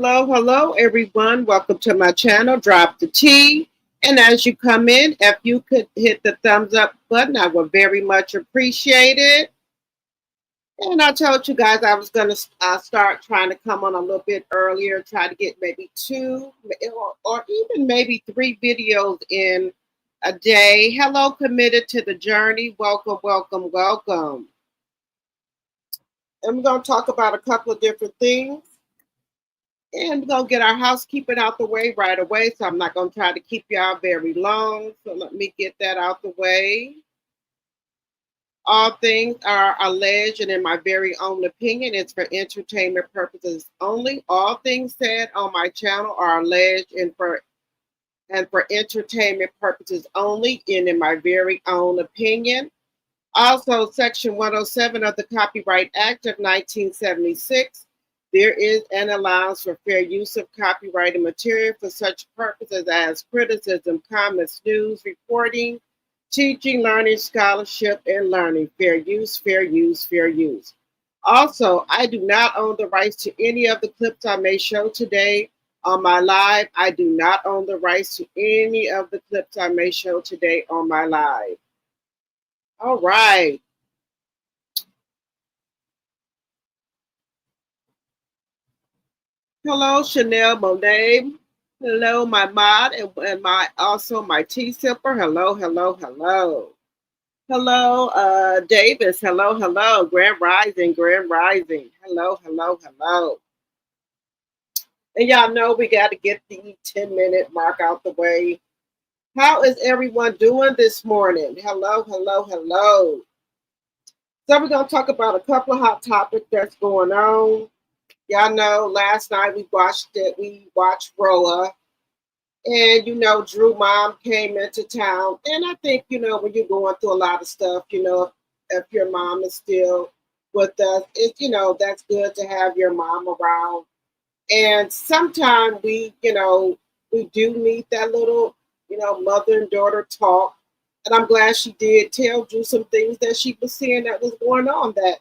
Hello, hello, everyone. Welcome to my channel. Drop the T. And as you come in, if you could hit the thumbs up button, I would very much appreciate it. And I told you guys I was going to start trying to come on a little bit earlier, try to get maybe two or even maybe three videos in a day. Hello, committed to the journey. Welcome, welcome, welcome. And we're going to talk about a couple of different things. And we're going to get our housekeeping out the way right away. So I'm not going to try to keep y'all very long. So let me get that out the way. All things are alleged and in my very own opinion. It's for entertainment purposes only. All things said on my channel are alleged and for entertainment purposes only and in my very own opinion. Also, Section 107 of the Copyright Act of 1976. There is an allowance for fair use of copyrighted material for such purposes as criticism, comments, news, reporting, teaching, learning, scholarship, and learning. Fair use, fair use, fair use. Also, I do not own the rights to any of the clips I may show today on my live. I do not own the rights to any of the clips I may show today on my live. All right. Hello, Chanel Monet. Hello, my mod and my tea sipper. Hello, hello, hello. Hello, Davis. Hello, hello. Grand Rising, Grand Rising. Hello, hello, hello. And y'all know we got to get the 10-minute mark out the way. How is everyone doing this morning? Hello, hello, hello. So we're going to talk about a couple of hot topics that's going on. Y'all know last night we watched it. We watched Roa. And, Drew mom came into town. And I think, when you're going through a lot of stuff, if your mom is still with us, that's good to have your mom around. And sometimes we do need that little, mother and daughter talk. And I'm glad she did tell Drew some things that she was seeing that was going on that,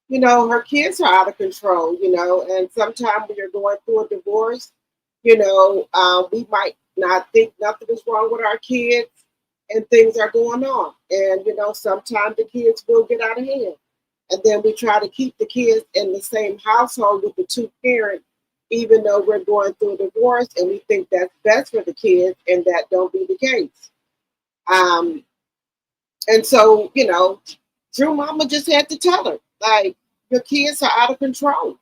her kids are out of control, and sometimes when you're going through a divorce, we might not think nothing is wrong with our kids and things are going on. And, sometimes the kids will get out of hand. And then we try to keep the kids in the same household with the two parents, even though we're going through a divorce and we think that's best for the kids, and that don't be the case. And so, Drew mama just had to tell her, like, your kids are out of control,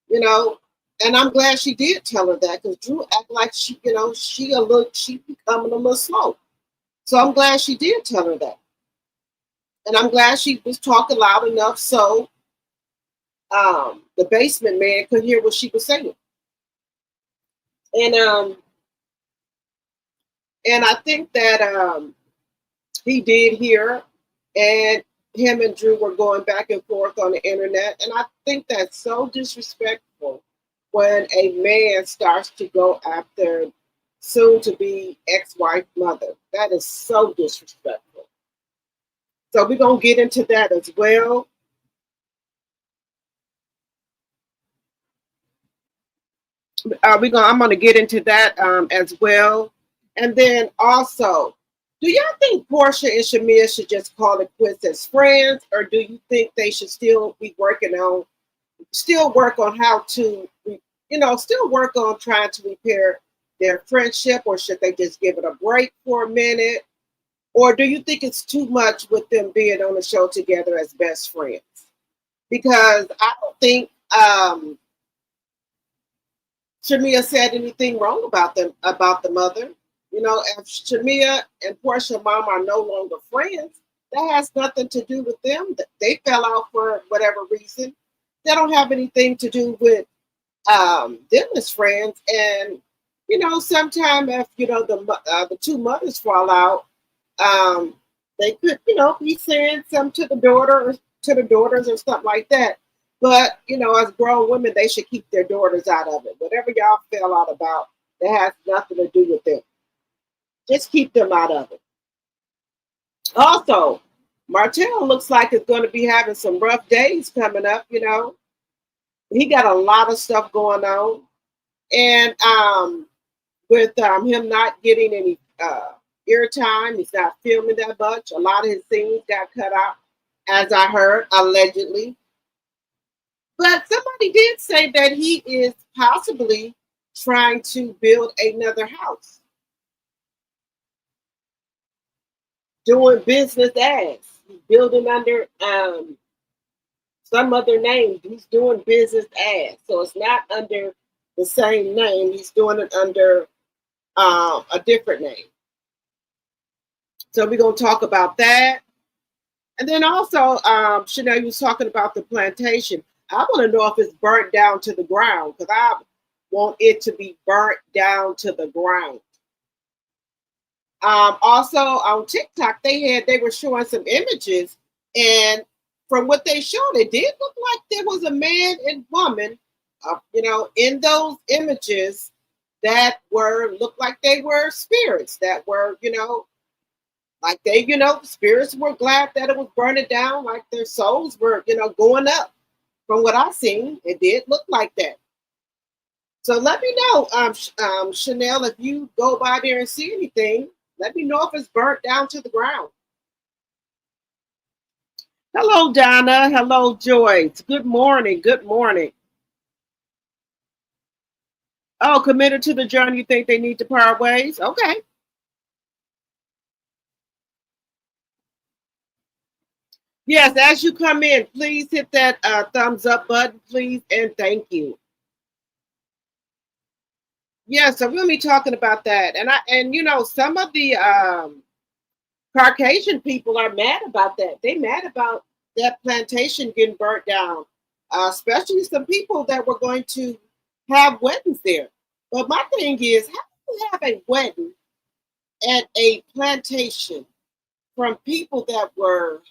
and I'm glad she did tell her that, because Drew act like she becoming a little slow. So I'm glad she did tell her that. And I'm glad she was talking loud enough so the basement man could hear what she was saying. And I think that he did hear, and him and Drew were going back and forth on the internet. And I think that's so disrespectful when a man starts to go after soon-to-be ex-wife mother. That is so disrespectful. So we're going to get into that as well. I'm going to get into that as well. And then also, do y'all think Porsha and Shamea should just call it quits as friends, or do you think they should still be work on how to, still work on trying to repair their friendship, or should they just give it a break for a minute? Or do you think it's too much with them being on the show together as best friends? Because I don't think Shamea said anything wrong about the mother. If Shamea and Porsha mom are no longer friends, that has nothing to do with them. They fell out for whatever reason. They don't have anything to do with them as friends. And sometimes if the two mothers fall out, they could be saying something to the daughters or something like that. But as grown women, they should keep their daughters out of it. Whatever y'all fell out about, that has nothing to do with them. Just keep them out of it. Also, Martell looks like it's going to be having some rough days coming up. He got a lot of stuff going on. And with him not getting any airtime, he's not filming that much. A lot of his scenes got cut out, as I heard, allegedly. But somebody did say that he is possibly trying to build another house, doing business as he's building under some other name. He's doing business as, so it's not under the same name. He's doing it under a different name. So we're gonna talk about that, and then also Chanel, you was talking about the plantation. I want to know if it's burnt down to the ground because I want it to be burnt down to the ground. Also on TikTok, they were showing some images, and from what they showed, it did look like there was a man and woman, in those images that were looked like they were spirits that were, like they, spirits were glad that it was burning down, like their souls were, going up. From what I seen, it did look like that. So let me know, Chanel, if you go by there and see anything, let me know if it's burnt down to the ground. Hello, Donna. Hello, Joyce. Good morning. Good morning. Oh, committed to the journey. You think they need to part ways? Okay. Yes, as you come in, please hit that thumbs up button, please, and thank you. Yeah, so we're gonna be talking about that, and some of the Caucasian people are mad about that. They mad about that plantation getting burnt down, especially some people that were going to have weddings there. But my thing is, how do you have a wedding at a plantation from people that were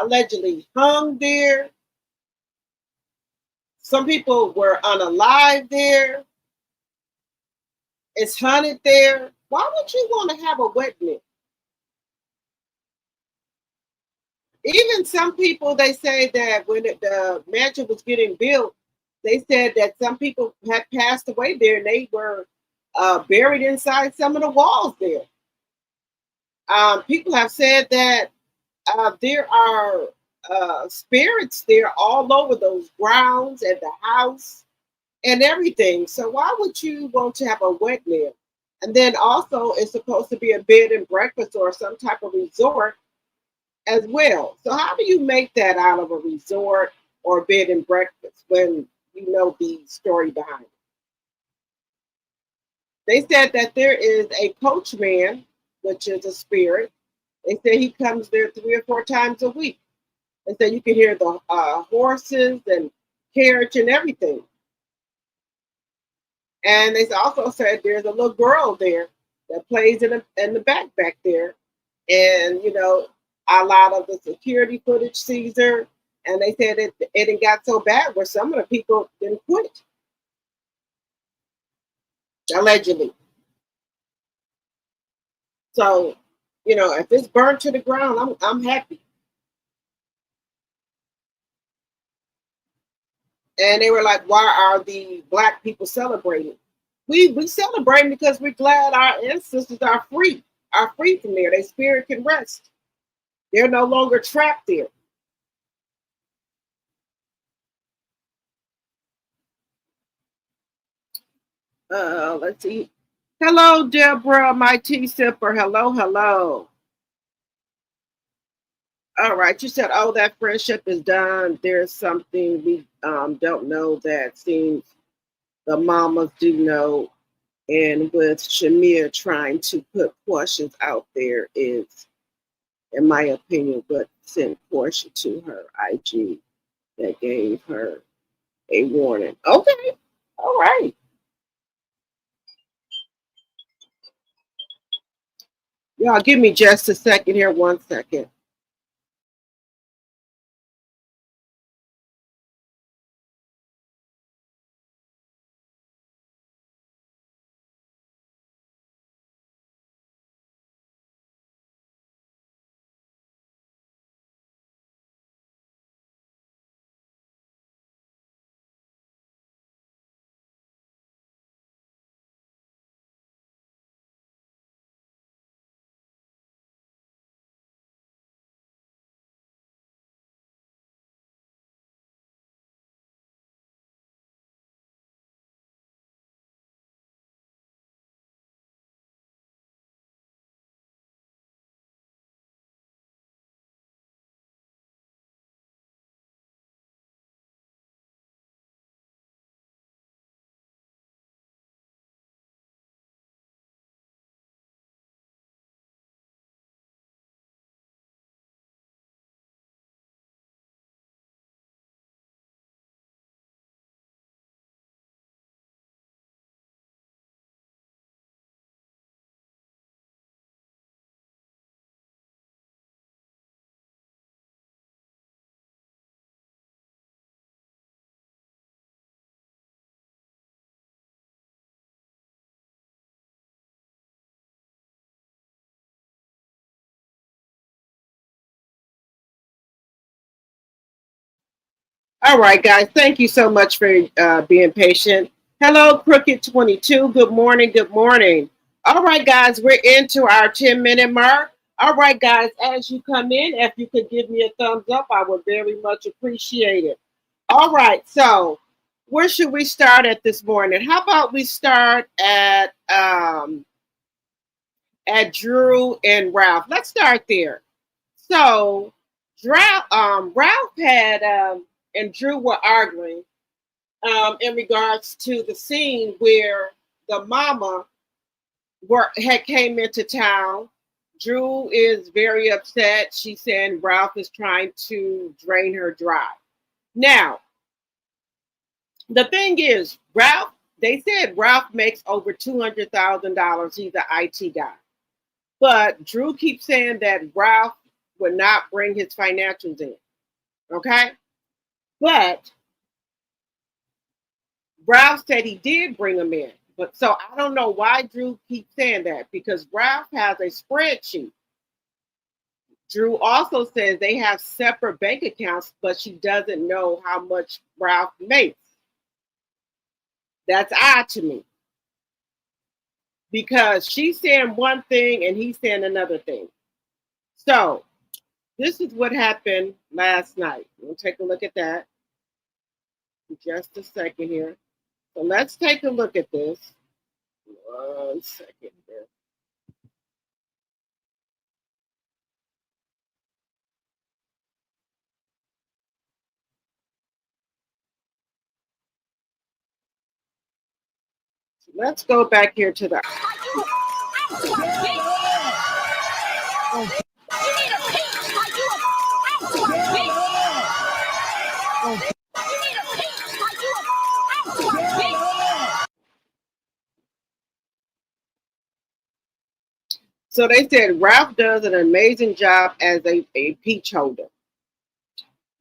allegedly hung there? Some people were unalive there. It's hunted there. Why would you want to have a wedding? Even some people, they say that when the mansion was getting built, they said that some people had passed away there and they were buried inside some of the walls there. People have said that there are spirits there all over those grounds and the house and everything. So why would you want to have a wedding there? And then also, it's supposed to be a bed and breakfast or some type of resort as well. So how do you make that out of a resort or bed and breakfast when you know the story behind it? They said that there is a coachman, which is a spirit. They say he comes there 3 or 4 times a week. They say you can hear the horses and carriage and everything. And they also said there's a little girl there that plays in the back there. And, a lot of the security footage sees her. And they said it got so bad where some of the people didn't quit, allegedly. So, if it's burnt to the ground, I'm happy. And they were like, why are the black people celebrating? We celebrate because we're glad our ancestors are free from there. Their spirit can rest. They're no longer trapped there. Let's see. Hello, Deborah, my tea sipper. Hello, hello. All right, you said, oh, that friendship is done. There's something we don't know that seems the mamas do know. And with Shamea trying to put Porsha out there is, in my opinion, what sent Porsha to her IG that gave her a warning. Okay, all right. Y'all give me just a second here, 1 second. All right, guys. Thank you so much for being patient. Hello, Crooked22. Good morning. Good morning. All right, guys. We're into our 10-minute mark. All right, guys. As you come in, if you could give me a thumbs up, I would very much appreciate it. All right. So, where should we start at this morning? How about we start at Drew and Ralph? Let's start there. So, Ralph had and Drew were arguing in regards to the scene where the mama had came into town. Drew is very upset. She's saying Ralph is trying to drain her dry. Now, the thing is, Ralph. They said Ralph makes over $200,000. He's an IT guy, but Drew keeps saying that Ralph would not bring his financials in. Okay, but Ralph said he did bring them in. But so I don't know why Drew keeps saying that because Ralph has a spreadsheet. Drew also says they have separate bank accounts, but she doesn't know how much Ralph makes. That's odd to me because she's saying one thing and he's saying another thing. So this is what happened last night. We'll take a look at that in just a second here. So let's take a look at this. 1 second here. Let's go back here to the. So they said Ralph does an amazing job as a peach holder.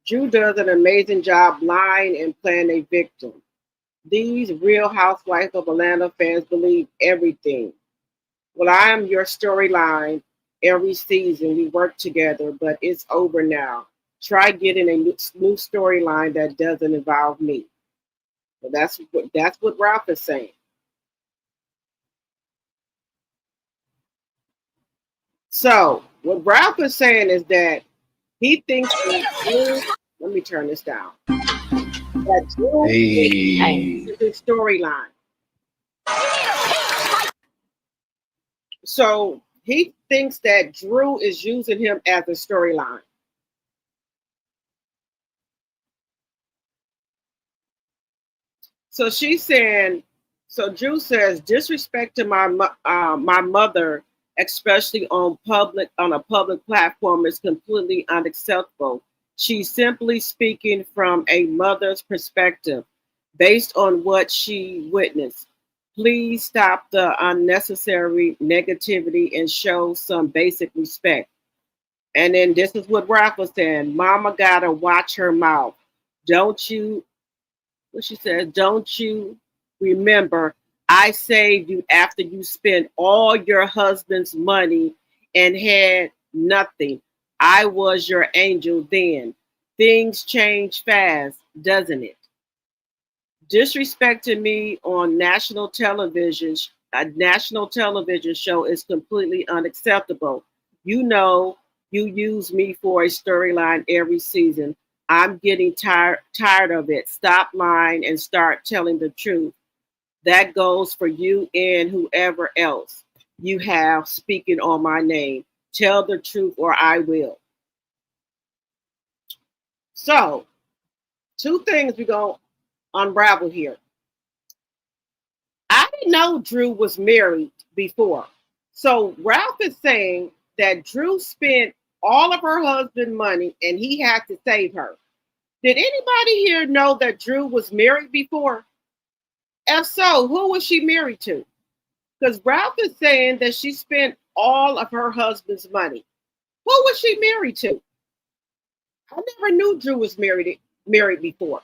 Drew does an amazing job lying and playing a victim. These real housewives of Atlanta fans believe everything. Well, I am your storyline every season. We work together, but it's over now. Try getting a new storyline that doesn't involve me. Well, that's what Ralph is saying. So what Ralph is saying is that he thinks that Drew, let me turn this down. That Drew is his storyline. So he thinks that Drew is using him as a storyline. So she's saying, so Drew says, disrespect to my mother, especially on a public platform, is completely unacceptable. She's simply speaking from a mother's perspective, based on what she witnessed. Please stop the unnecessary negativity and show some basic respect. And then this is what Ralph was saying: Mama gotta watch her mouth. Don't you what she says, don't you remember I saved you after you spent all your husband's money and had nothing. I was your angel then. Things change fast, doesn't it? Disrespecting me on a national television show is completely unacceptable. You know, you use me for a storyline every season. I'm getting tired of it. Stop lying and start telling the truth. That goes for you and whoever else you have speaking on my name. Tell the truth or I will. So, two things we're going to unravel here. I didn't know Drew was married before. So Ralph is saying that Drew spent all of her husband's money and he had to save her. Did anybody here know that Drew was married before? If so, who was she married to? Because Ralph is saying that she spent all of her husband's money. Who was she married to? I never knew Drew was married before.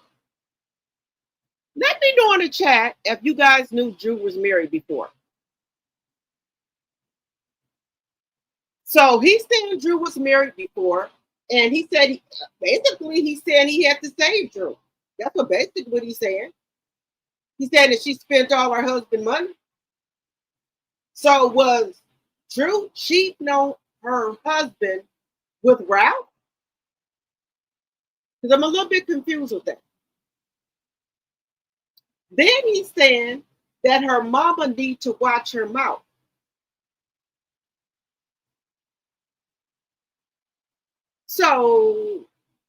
Let me know in the chat if you guys knew Drew was married before. So he's saying Drew was married before, and he said he said he had to save Drew. That's what basically what he's saying. He's saying that she spent all her husband money. So was Drew cheating on her husband with Ralph? Because I'm a little bit confused with that. Then he's saying that her mama need to watch her mouth. So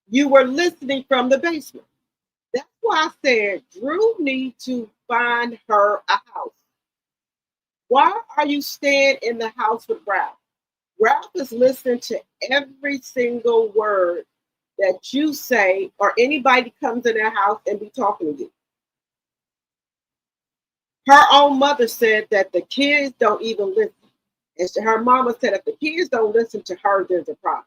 you were listening from the basement. That's why I said Drew needs to find her a house. Why are you staying in the house with Ralph? Ralph is listening to every single word that you say or anybody comes in their house and be talking to you. Her own mother said that the kids don't even listen. And her mama said if the kids don't listen to her, there's a problem.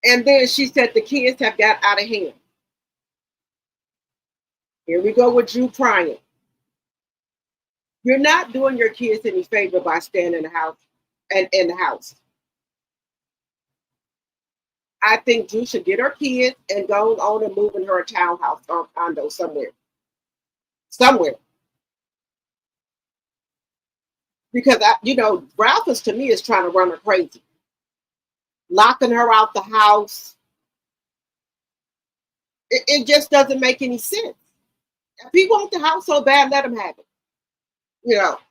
And then she said the kids have got out of hand. Here we go with Drew crying. You're not doing your kids any favor by staying in the house and in the house. I think Drew should get her kids and go on and move in her townhouse or condo somewhere. Somewhere. Because Ralph is to me is trying to run her crazy. Locking her out the house. It just doesn't make any sense. If he wants the house so bad, let him have it.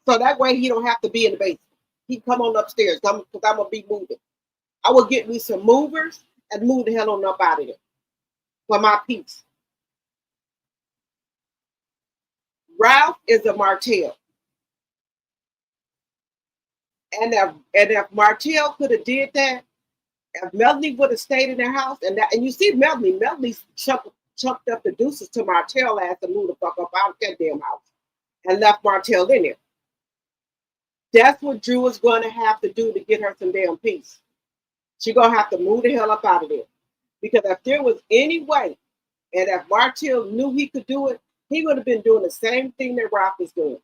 So that way he don't have to be in the basement. He come on upstairs because I'm gonna be moving. I will get me some movers and move the hell on up out of there for my peace. Ralph is a Martell. And if Martell could have did that, if Melanie would have stayed in their house, and you see Melanie chucked up the deuces to Martell ass and moved the fuck up out of that damn house and left Martell in there. That's what Drew is going to have to do to get her some damn peace. She's going to have to move the hell up out of there. Because if there was any way, and if Martell knew he could do it, he would have been doing the same thing that Ralph is doing.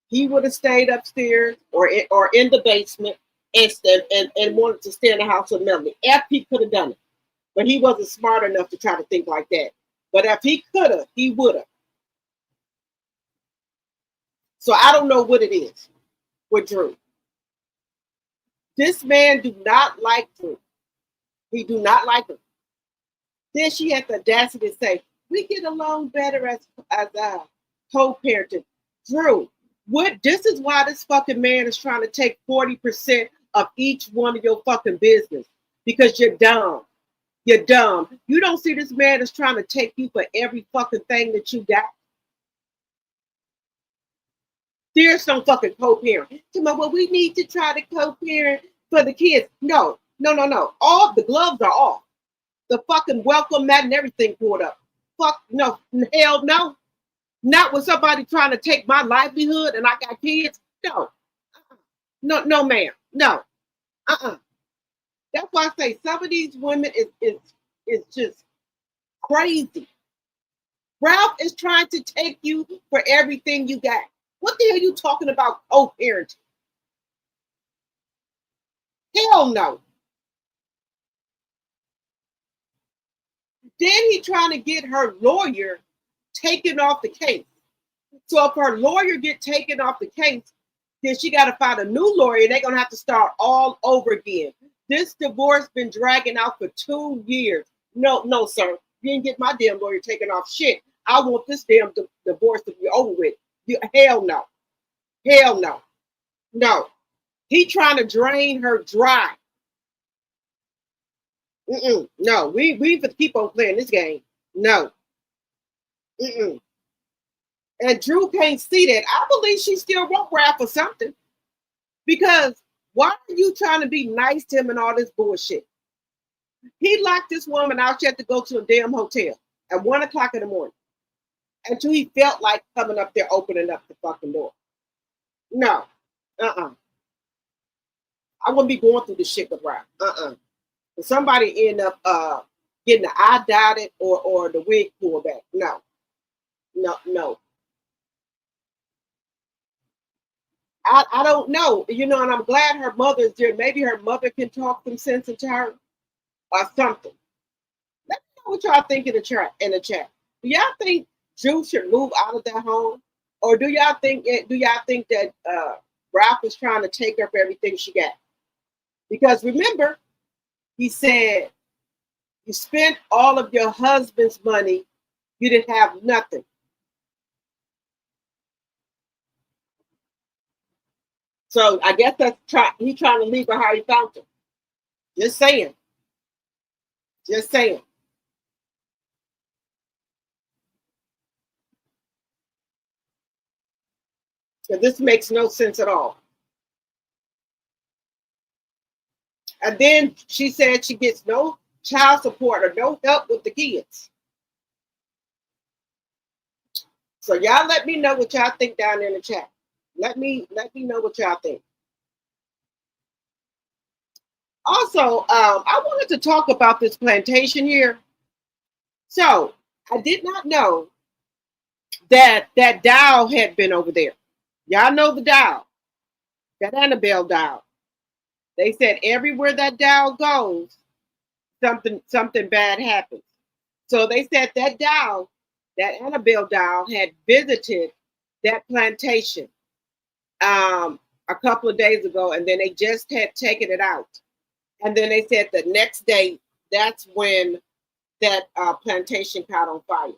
He would have stayed upstairs or in the basement and wanted to stay in the house with Melanie. If he could have done it. But he wasn't smart enough to try to think like that. But if he could have, he would have. So I don't know what it is with Drew. This man do not like Drew. He do not like her. Then she had the audacity to say, we get along better as co-parenting. Drew, this is why this fucking man is trying to take 40% of each one of your fucking business. Because you're dumb. You're dumb. You don't see this man is trying to take you for every fucking thing that you got. There's no fucking co-parent. Well, we need to try to co-parent for the kids. No. All the gloves are off. The fucking welcome mat and everything pulled up. Fuck no. Hell no. Not with somebody trying to take my livelihood and I got kids. No. No, ma'am. No. That's why I say some of these women is just crazy. Ralph is trying to take you for everything you got. What the hell are you talking about co-parenting? Hell no. Then he trying to get her lawyer taken off the case. So if her lawyer get taken off the case, then she got to find a new lawyer and they're going to have to start all over again. This divorce been dragging out for 2 years. No, sir. You didn't get my damn lawyer taken off shit. I want this damn divorce to be over with. Hell no. Hell no. No. He trying to drain her dry. No, we keep on playing this game. No. And Drew can't see that. I believe she still won't rap for something. Because why are you trying to be nice to him and all this bullshit? He locked this woman out. She had to go to a damn hotel at 1 o'clock in the morning until he felt like coming up there, opening up the fucking door. No. I wouldn't be going through this shit with Ralph. If somebody end up getting the eye dotted or the wig pulled back. No. I don't know, and I'm glad her mother's there. Maybe her mother can talk some sense into her or something. what y'all think in the chat. Do y'all think Drew should move out of that home, or do y'all think that Ralph is trying to take up everything she got? Because remember, he said you spent all of your husband's money, you didn't have nothing. So I guess he's trying to leave her how he found her. Just saying. Just saying. Because this makes no sense at all. And then she said she gets no child support or no help with the kids. So y'all let me know what y'all think down there in the chat. Let me know what y'all think. Also, I wanted to talk about this plantation here. So I did not know that doll had been over there. Y'all know the doll, that Annabelle doll. They said everywhere that doll goes, something bad happens. So they said that doll, that Annabelle doll, had visited that plantation a couple of days ago, and then they just had taken it out. And then they said the next day, that's when that plantation caught on fire.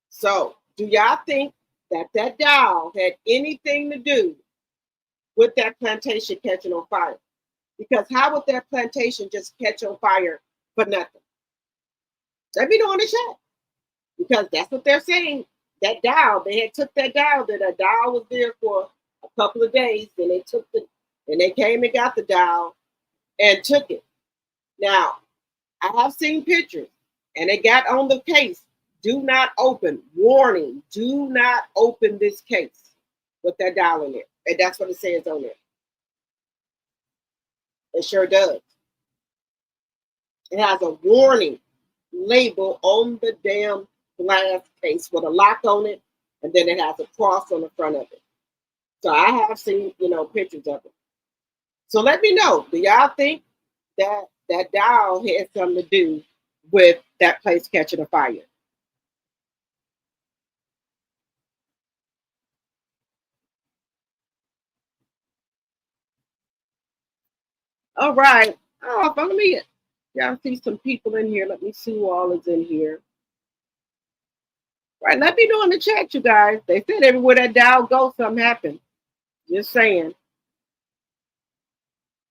So, do y'all think that doll had anything to do with that plantation catching on fire? Because how would that plantation just catch on fire for nothing? Let me know in the chat. Because that's what they're saying. That doll, they had took that doll. That doll was there for a couple of days. Then they came and got the doll and took it. Now, I have seen pictures, and they got on the case. Do not open. Warning, do not open this case with that doll in it. And that's what it says on it. It sure does. It has a warning label on the damn glass case with a lock on it, and then it has a cross on the front of it. So I have seen, pictures of it. So let me know. Do y'all think that doll had something to do with that place catching a fire? All right. Oh, follow me. Y'all see some people in here. Let me see who all is in here. Right. Let me know in the chat, you guys. They said everywhere that doll goes, something happened. Just saying.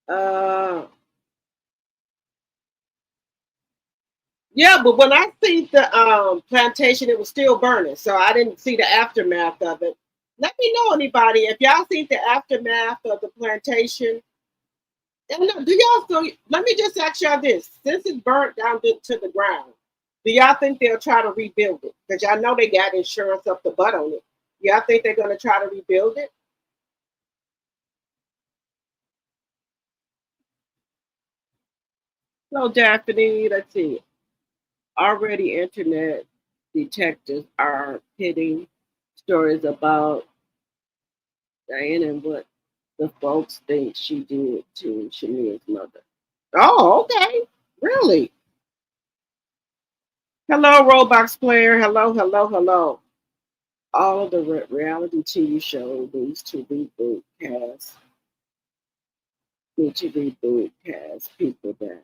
Uh Yeah, but when I see the plantation, it was still burning, so I didn't see the aftermath of it. Let me know, anybody, if y'all see the aftermath of the plantation. And do y'all so? Let me just ask y'all this: since it's burnt down to the ground, do y'all think they'll try to rebuild it? Because y'all know they got insurance up the butt on it. Y'all think they're going to try to rebuild it? So, Daphne, let's see. Already, internet detectives are pitting stories about Diane and what the folks think she did to Shamea's mother. Oh, okay. Really? Hello, Roblox player. Hello, hello, hello. All the reality TV show needs to reboot cast. Need to reboot cast people that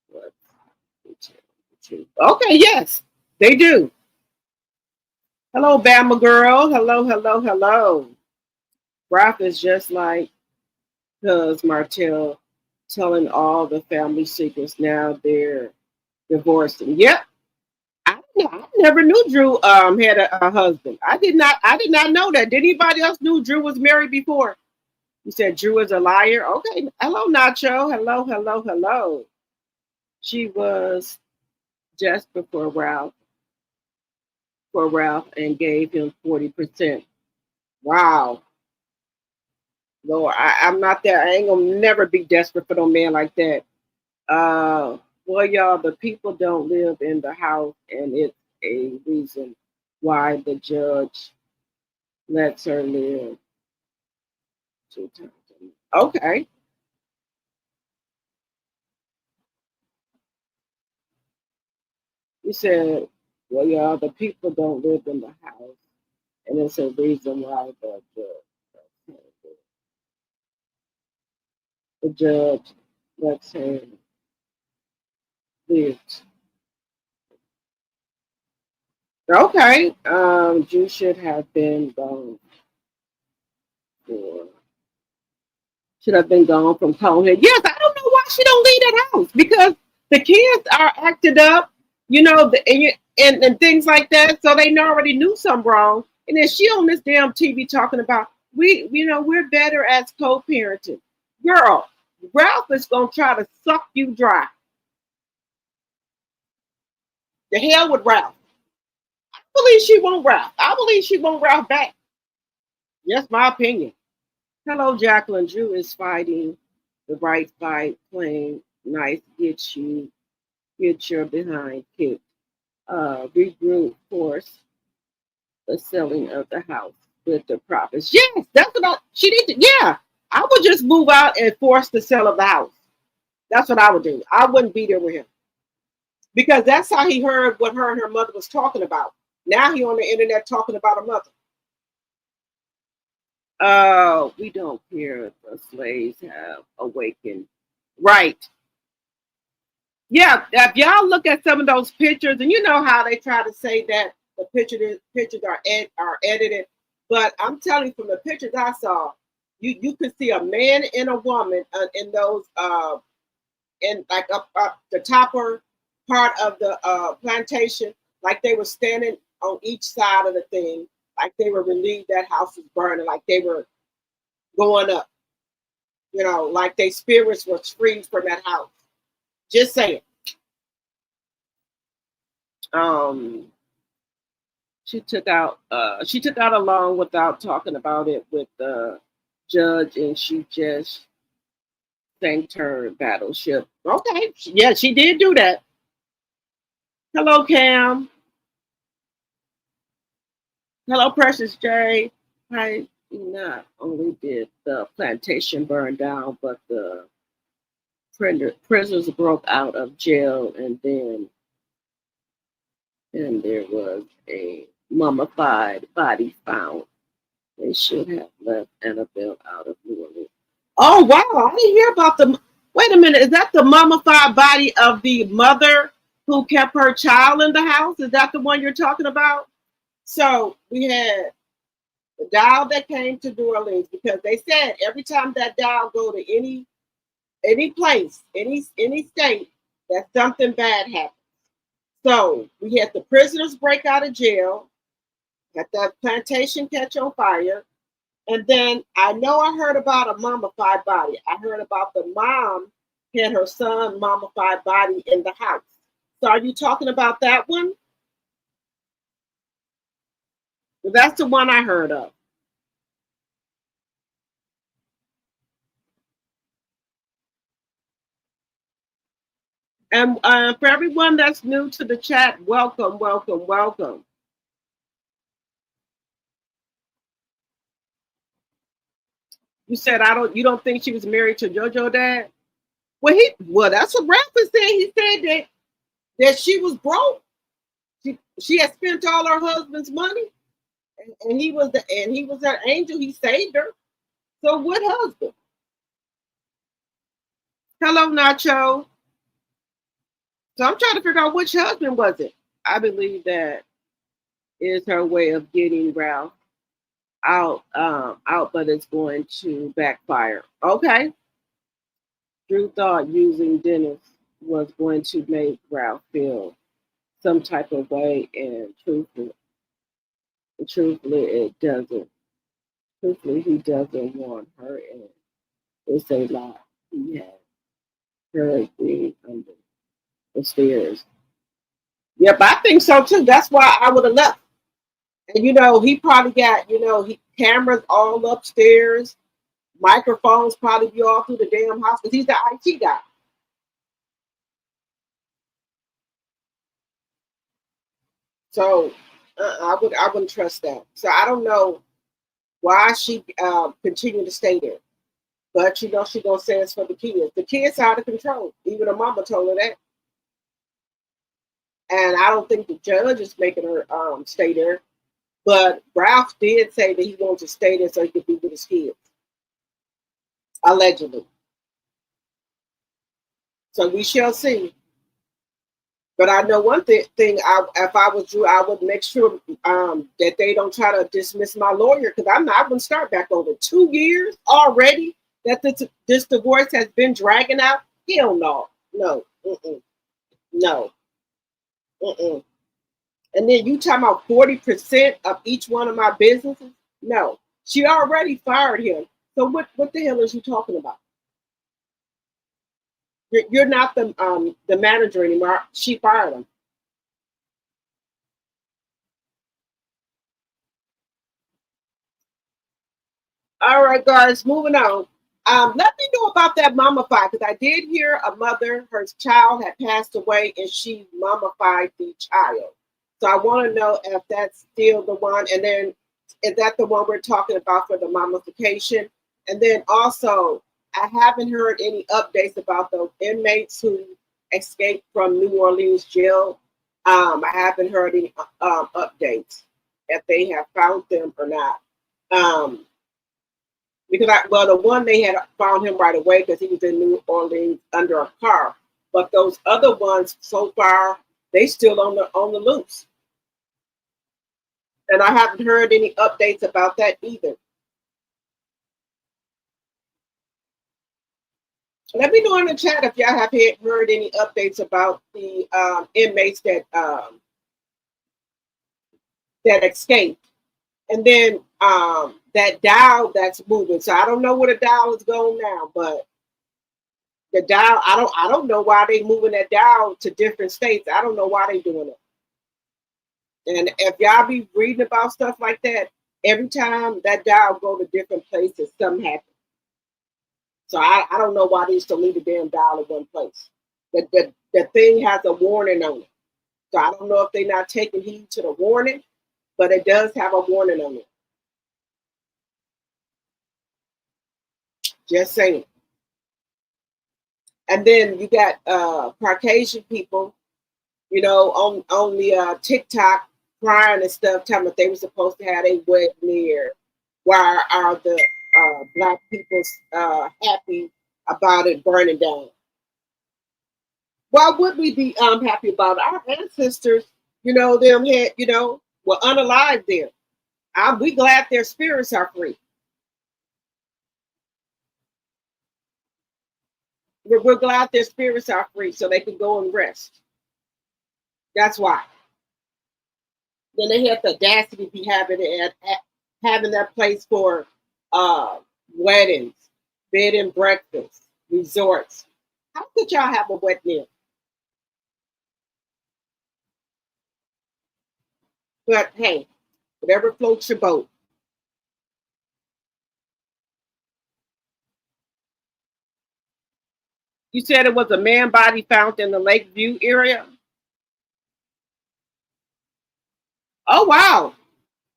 what? Okay, yes, they do. Hello, Bama girl. Hello, hello, hello. Ralph is just like cuz Martell telling all the family secrets. Now they're divorcing. Yep. I never knew Drew had a husband. I did not know that. Did anybody else knew Drew was married before? You said Drew is a liar. Okay. Hello, Nacho. Hello, hello, hello. She was just before Ralph and gave him 40%. Wow. Lord, I'm not there. I ain't gonna never be desperate for no man like that. Well, y'all, the people don't live in the house, and it's a reason why the judge lets her live 2 times. Okay. You said, well, yeah, the people don't live in the house, and it's a reason why the judge lets him live. Okay, you should have been gone for should have been gone from Conehead. Yes, I don't know why she don't leave that house because the kids are acted up, and things like that. So they already knew something wrong, and then she on this damn TV talking about we're better as co-parenting. Girl, Ralph is gonna try to suck you dry. The hell with Ralph. I believe she won't Ralph. I believe she won't Ralph back. That's my opinion. Hello, Jacqueline. Drew is fighting the right fight, playing nice, get your behind kicked. Regroup, force the selling of the house with the profits. Yes, that's what she need to. Yeah, I would just move out and force the sale of the house. That's what I would do. I wouldn't be there with him because that's how he heard what her and her mother was talking about. Now he on the internet talking about a mother. We don't care if the slaves have awakened. Right. Yeah, if y'all look at some of those pictures, and you know how they try to say that the pictures are edited, but I'm telling you from the pictures I saw, you could see a man and a woman in those in like up the topper part of the plantation, like they were standing on each side of the thing, like they were relieved that house was burning, like they were going up, like their spirits were freed from that house. Just saying. Um, she took out a loan without talking about it with the judge, and she just thanked her battleship. Okay, yeah, she did do that. Hello, Cam. Hello, Precious J. I not only did the plantation burn down, but the prisoners broke out of jail, and there was a mummified body found. They should have left Annabelle out of New Orleans. Oh wow, I didn't hear about the. Wait a minute, is that the mummified body of the mother who kept her child in the house? Is that the one you're talking about? So we had the doll that came to New Orleans because they said every time that doll go to any place, any state, that something bad happened. So we had the prisoners break out of jail, had that plantation catch on fire, and then I know I heard about a mummified body. I heard about the mom had her son mummified body in the house. So are you talking about that one? That's the one I heard of. And for everyone that's new to the chat, welcome, welcome, welcome. You said you don't think she was married to JoJo dad? Well that's what Ralph said. He said that she was broke. She had spent all her husband's money, and he was her angel. He saved her. So what husband? Hello, Nacho. So I'm trying to figure out which husband was it. I believe that is her way of getting Ralph out, but it's going to backfire. Okay. Drew thought using Dennis was going to make Ralph feel some type of way, and truthfully, it doesn't. Truthfully, he doesn't want her, and it's a lot. He has her being under the stairs. Yep, I think so too. That's why I would have left. And he probably got cameras all upstairs, microphones probably be all through the damn house because he's the IT guy. So I wouldn't trust that. So I don't know why she continued to stay there. But she gonna say it's for the kids. The kids are out of control. Even her mama told her that. And I don't think the judge is making her stay there. But Ralph did say that he wanted to stay there so he could be with his kids, allegedly. So we shall see. But I know one thing. If I was you, I would make sure that they don't try to dismiss my lawyer because I'm not going to start back over 2 years already that this divorce has been dragging out. Hell no, no, no. Mm-mm. And then you talking about 40% of each one of my businesses? No, she already fired him. So what the hell is you talking about? You're not the manager anymore. She fired him. All right, guys, moving on. Let me know about that mummified because I did hear a mother, her child had passed away, and she mummified the child. So I want to know if that's still the one, and then is that the one we're talking about for the mummification? And then also, I haven't heard any updates about those inmates who escaped from New Orleans jail. I haven't heard any updates if they have found them or not. Um, because well, the one they had found him right away because he was in New Orleans under a car. But those other ones, so far, they still on the loose, and I haven't heard any updates about that either. Let me know in the chat if y'all have heard any updates about the inmates that escaped, and then that dial that's moving. So I don't know where the dial is going now, but the dial I don't know why they moving that dial to different states. I don't know why they doing it. And if y'all be reading about stuff like that, every time that dial go to different places, something happens. So I don't know why they used to leave the damn dial in one place. The thing has a warning on it. So I don't know if they're not taking heed to the warning, but it does have a warning on it. Just saying. And then you got Caucasian people, on the TikTok crying and stuff, telling that they were supposed to have a wedding there. Why are the black people happy about it burning down? Why would we be happy about it? Our ancestors, them had, were unalive there. We glad their spirits are free. We're glad their spirits are free so they can go and rest. That's why. Then they had the audacity to be having that place for uh, weddings, bed and breakfast, resorts. How could y'all have a wedding there? But hey, whatever floats your boat. You said it was a man body found in the Lakeview area. Oh wow.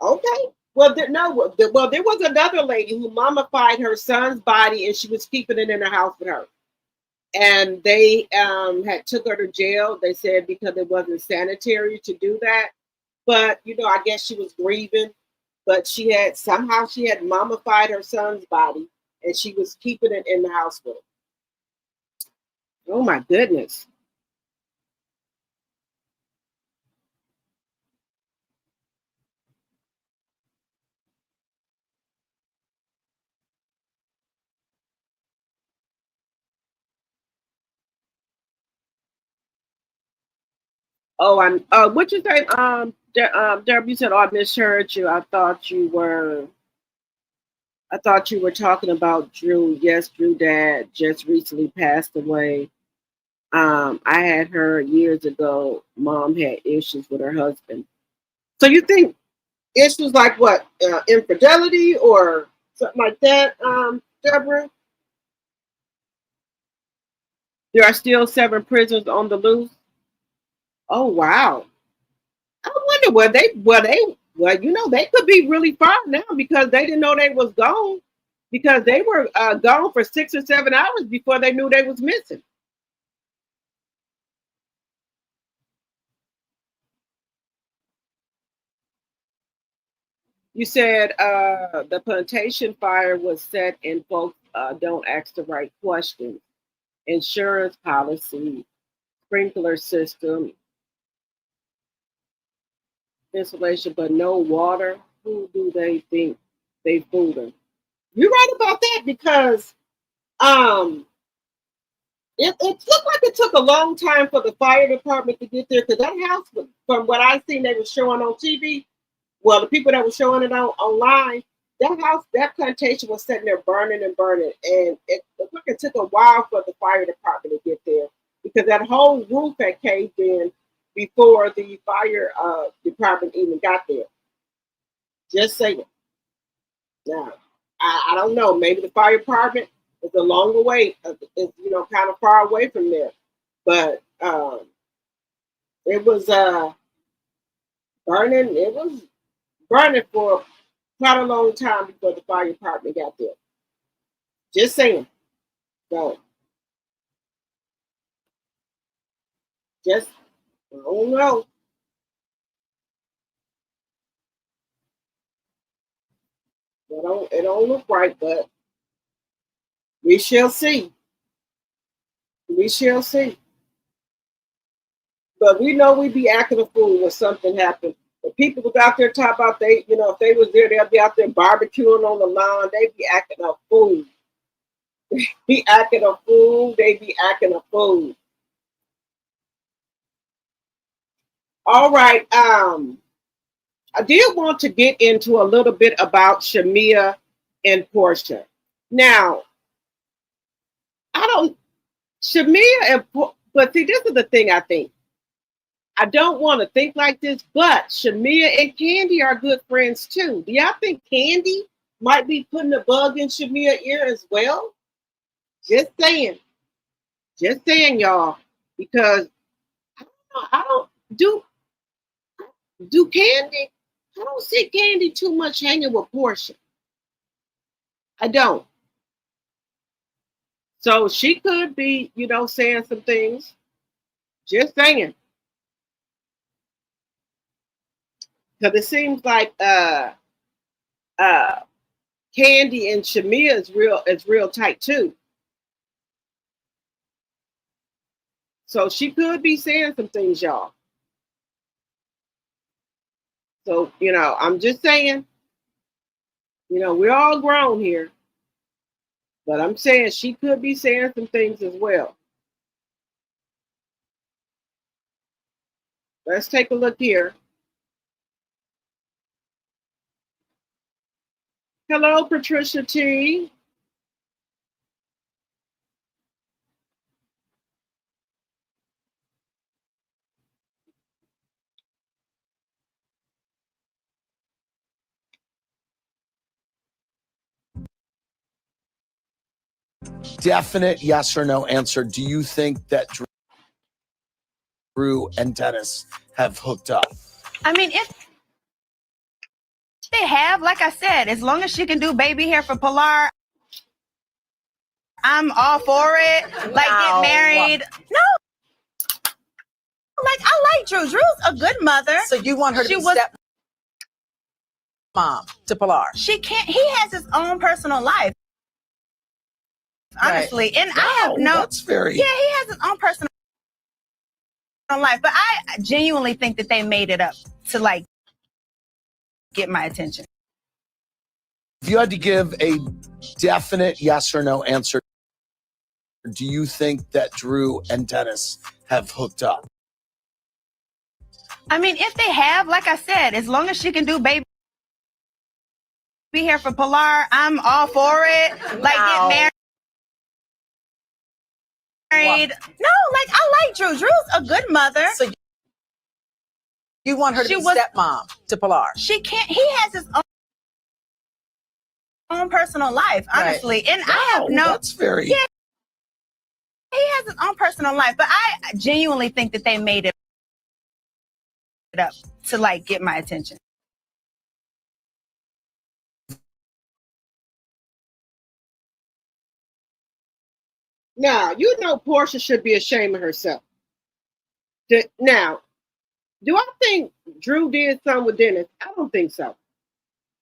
Okay. Well, no. Well, there was another lady who mummified her son's body, and she was keeping it in the house with her. And they had took her to jail. They said because it wasn't sanitary to do that. But I guess she was grieving. But she had mummified her son's body, and she was keeping it in the house with her. Oh my goodness. Oh, I'm. What you say? Derb, you said, "Oh, I misheard you. I thought you were talking about Drew. Yes, Drew dad just recently passed away. I had heard years ago. Mom had issues with her husband. So you think issues like what? Infidelity or something like that, Deborah? There are still 7 prisoners on the loose. Oh wow. I wonder they could be really far now because they didn't know they was gone because they were gone for 6 or 7 hours before they knew they was missing. You said the plantation fire was set and folks don't ask the right questions. Insurance policy, sprinkler system, insulation, but no water. Who do they think they fooling? You're right about that because um, it looked like it took a long time for the fire department to get there because that house, from what I seen, they were showing on TV. Well, the people that were showing it on online, that house, that plantation was sitting there burning and burning, and it looked like it took a while for the fire department to get there because that whole roof had caved in before the fire department even got there. Just saying. Now, I don't know. Maybe the fire department is a longer way. Is kind of far away from there, but it was burning. It was burning for quite a long time before the fire department got there. Just saying. So, just I don't know. It don't look right, but we shall see. We shall see. But we know we be acting a fool when something happens. The people was out there talking about if they was there, they'll be out there barbecuing on the lawn. They be acting a fool. Be acting a fool. They be acting a fool. All right. I did want to get into a little bit about Shamea and Porsha. Now, I don't Shamea but see, this is the thing I think. I don't want to think like this, but Shamea and Candy are good friends too. Do y'all think Candy might be putting a bug in Shamea's ear as well? Just saying. Just saying, y'all. Because I don't do Candy. I don't see Candy too much hanging with Porsha. I don't. So she could be, saying some things. Just saying. Because it seems like uh Candy and Shamea is real tight too. So she could be saying some things, y'all. So, I'm just saying, we're all grown here, but I'm saying she could be saying some things as well. Let's take a look here. Hello, Patricia T. Definite yes or no answer. Do you think that Drew and Dennis have hooked up? I mean, if they have, like I said, as long as she can do baby hair for Pilar, I'm all for it. Like, get married. No. Like, I like Drew. Drew's a good mother. So you want her to be step mom to Pilar? She can't. He has his own personal life, honestly. Right. And I have no. That's very. Yeah, he has his own personal life. But I genuinely think that they made it up to, like, get my attention. If you had to give a definite yes or no answer, do you think that Drew and Dennis have hooked up? I mean, if they have, like I said, as long as she can do baby hair for Pilar, I'm all for it. Like, get married. No, like, I like Drew. Drew's a good mother. So you want her to be stepmom to Pilar? She can't. He has his own personal life, honestly. Right. And I have no. That's very. Yeah, he has his own personal life. But I genuinely think that they made it up to, like, get my attention. Now, Porsha should be ashamed of herself. Now, do I think Drew did something with Dennis? I don't think so.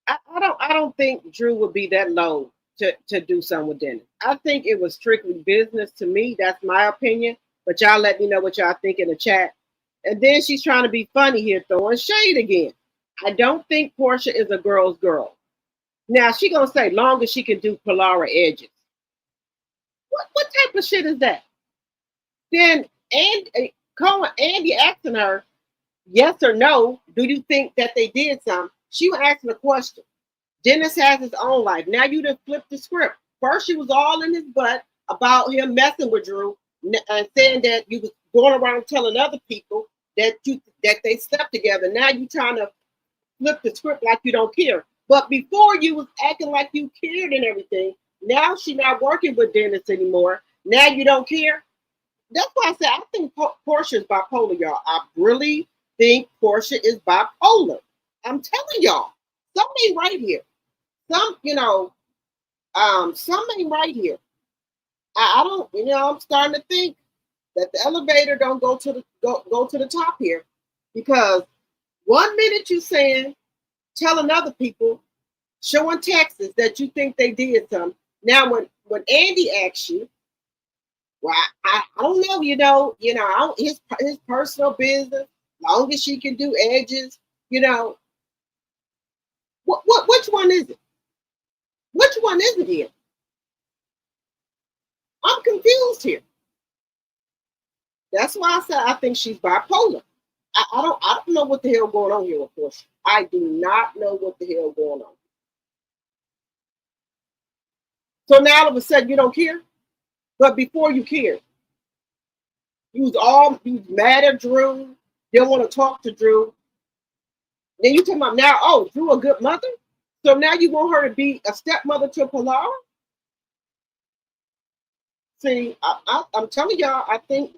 I don't think Drew would be that low to do something with Dennis. I think it was strictly business to me. That's my opinion. But y'all let me know what y'all think in the chat. And then she's trying to be funny here, throwing shade again. I don't think Porsha is a girl's girl. Now she gonna say long as she can do Polara edges. What type of shit is that? Then Andy asking her, yes or no, do you think that they did something? She was asking a question. Dennis has his own life. Now you done flipped the script. First, she was all in his butt about him messing with Drew and saying that you was going around telling other people that they slept together. Now you trying to flip the script like you don't care. But before you was acting like you cared and everything. Now she not working with Dennis anymore. Now you don't care. That's why I said I think Porsha is bipolar, y'all. I really think Porsha is bipolar. I'm telling y'all, something right here. Something right here. I don't, I'm starting to think that the elevator don't go to the top here, because 1 minute you saying, telling other people, showing texts that you think they did something. Now when Andy asks you, well, I don't know, his personal business, long as she can do edges, which one is it? Which one is it here? I'm confused here. That's why I said I think she's bipolar. I don't know what the hell going on here with Porsha. I do not know what the hell going on. So now all of a sudden you don't care, but before you cared, you was mad at Drew. Didn't want to talk to Drew. Then you talking about now, oh, Drew a good mother. So now you want her to be a stepmother to Polara? See, I'm telling y'all, I think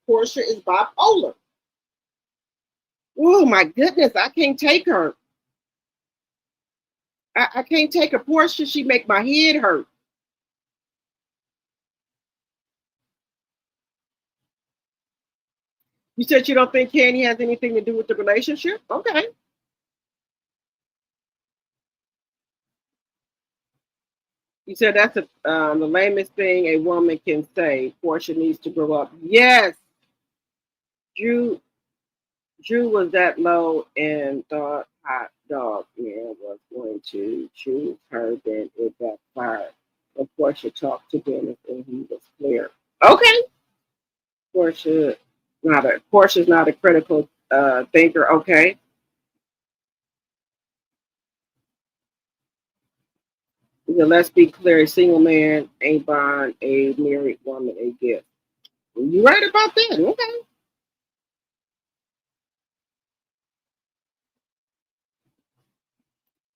Porsha is bipolar. Oh my goodness, I can't take her. I can't take her. Porsha, she make my head hurt. You said you don't think Candy has anything to do with the relationship? Okay. You said that's the lamest thing a woman can say. Porsha needs to grow up. Yes. Drew was that low and thought Hot Dog Man was going to choose her, then it backfired. But Porsha talked to Dennis and he was clear. Okay. Porsha's not a critical thinker. Okay. Yeah, let's be clear. A single man ain't buying a married woman a gift. You right about that. Okay.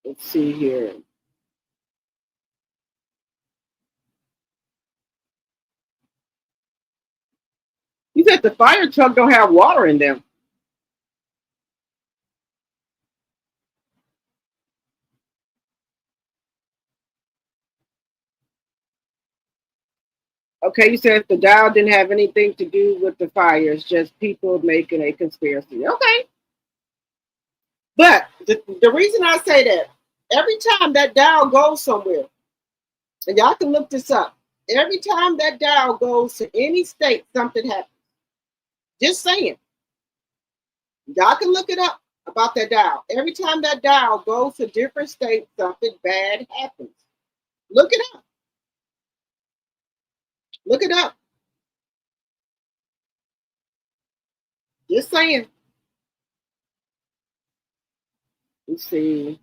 Let's see here. You said the fire truck don't have water in them. Okay, you said the dial didn't have anything to do with the fire. It's just people making a conspiracy. Okay. But the reason I say that, every time that dial goes somewhere, and y'all can look this up, every time that dial goes to any state, something happens. Just saying. Y'all can look it up about that dial. Every time that dial goes to different states, something bad happens. Look it up. Look it up. Just saying. Let's see.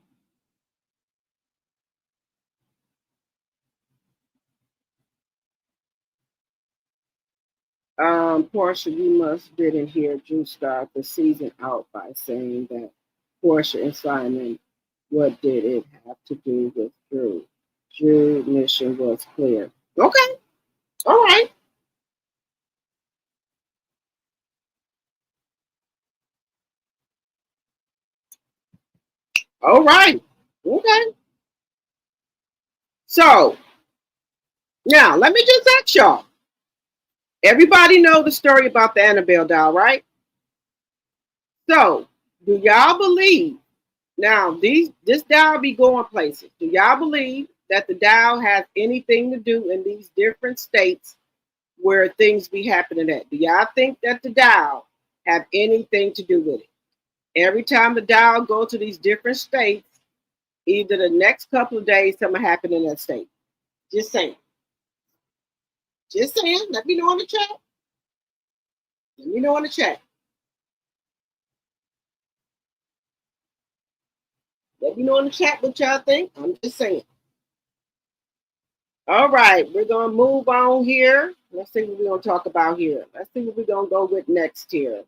Porsha, you must didn't hear Drew start the season out by saying that Porsha and Simon, what did it have to do with Drew? Drew's mission was clear. Okay. All right. All right. Okay. So now let me just ask y'all. Everybody know the story about the Annabelle doll, right? So do y'all believe Now, this dial be going places. Do y'all believe that the dial has anything to do in these different states where things be happening at? Do y'all think that the dial have anything to do with it? Every time the dial go to these different states, either the next couple of days something happen in that state. Just saying. Just saying. Let me know in the chat. Let me know in the chat. Let me know in the chat what y'all think. I'm just saying. All right, we're gonna move on here. Let's see what we're gonna talk about here. Let's see what we're gonna go with next here.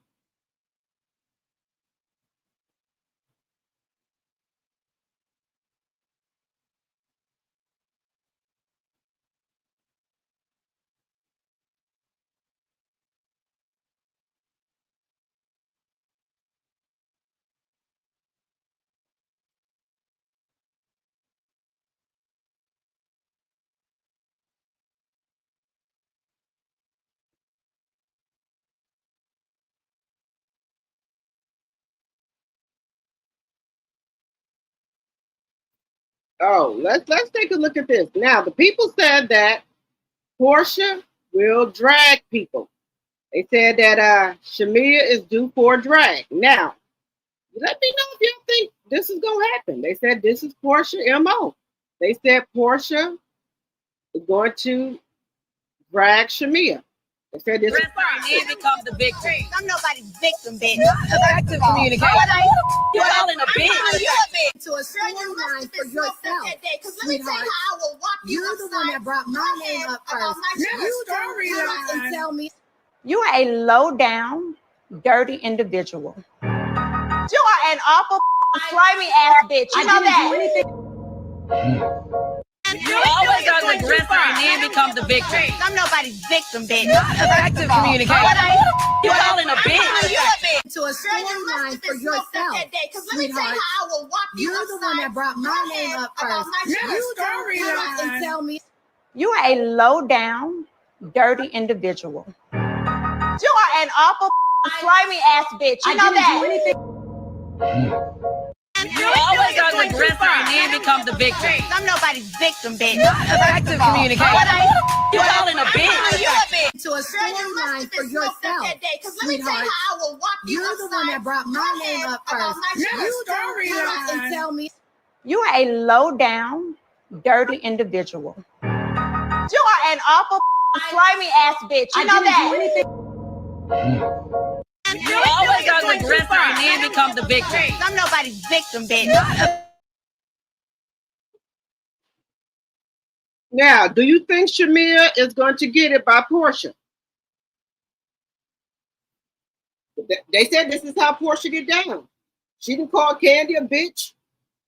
Oh, let's take a look at this. Now, the people said that Porsha will drag people. They said that Shamea is due for a drag. Now, let me know if y'all think this is gonna happen. They said this is Porsha MO. They said Porsha is going to drag Shamea. They said this is Nene becomes the victim. I'm nobody's victim, bitch. Effective communication. You all in a bitch. To a storyline for yourself, sweetheart. You're the one that brought my name up first. You don't and tell me. You are a low down, dirty individual. You are an awful, slimy ass bitch. You know that? You always are the aggressor and then become the victim. I'm nobody's victim, bitch. Effective communication. You all in a bitch. To a storyline for yourself, sweetheart. You're the one that brought my name up first. You don't and tell me. You are a low down, dirty individual. You are an awful, slimy ass bitch. You know that? You always are the aggressor and then become the victim. I'm nobody's victim, bitch. Effective communication. You all in a bitch. To a storyline for yourself, sweetheart. You're the one that brought my name up first. You don't and tell me. You are a low down, dirty individual. You are an awful, slimy ass bitch. You know that? You always are the aggressor and then become the victim. I'm nobody's victim, bitch. now. Do you think Shamea is going to get it by Porsha? They said this is how Porsha get down. She didn't call Candy a bitch.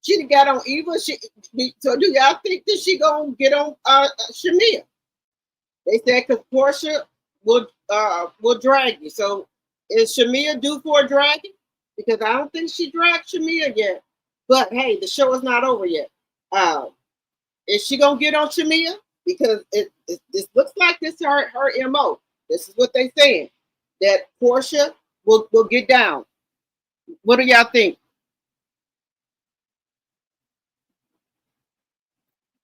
She done got on Eva. So do y'all think that she gonna get on Shamea? They said because Porsha will drag you. So is Shamea due for a dragging? Because I don't think she dragged Shamea yet. But hey, the show is not over yet. Is she gonna get on Shamea? Because this looks like this is her MO. This is what they saying. That Porsha will get down. What do y'all think?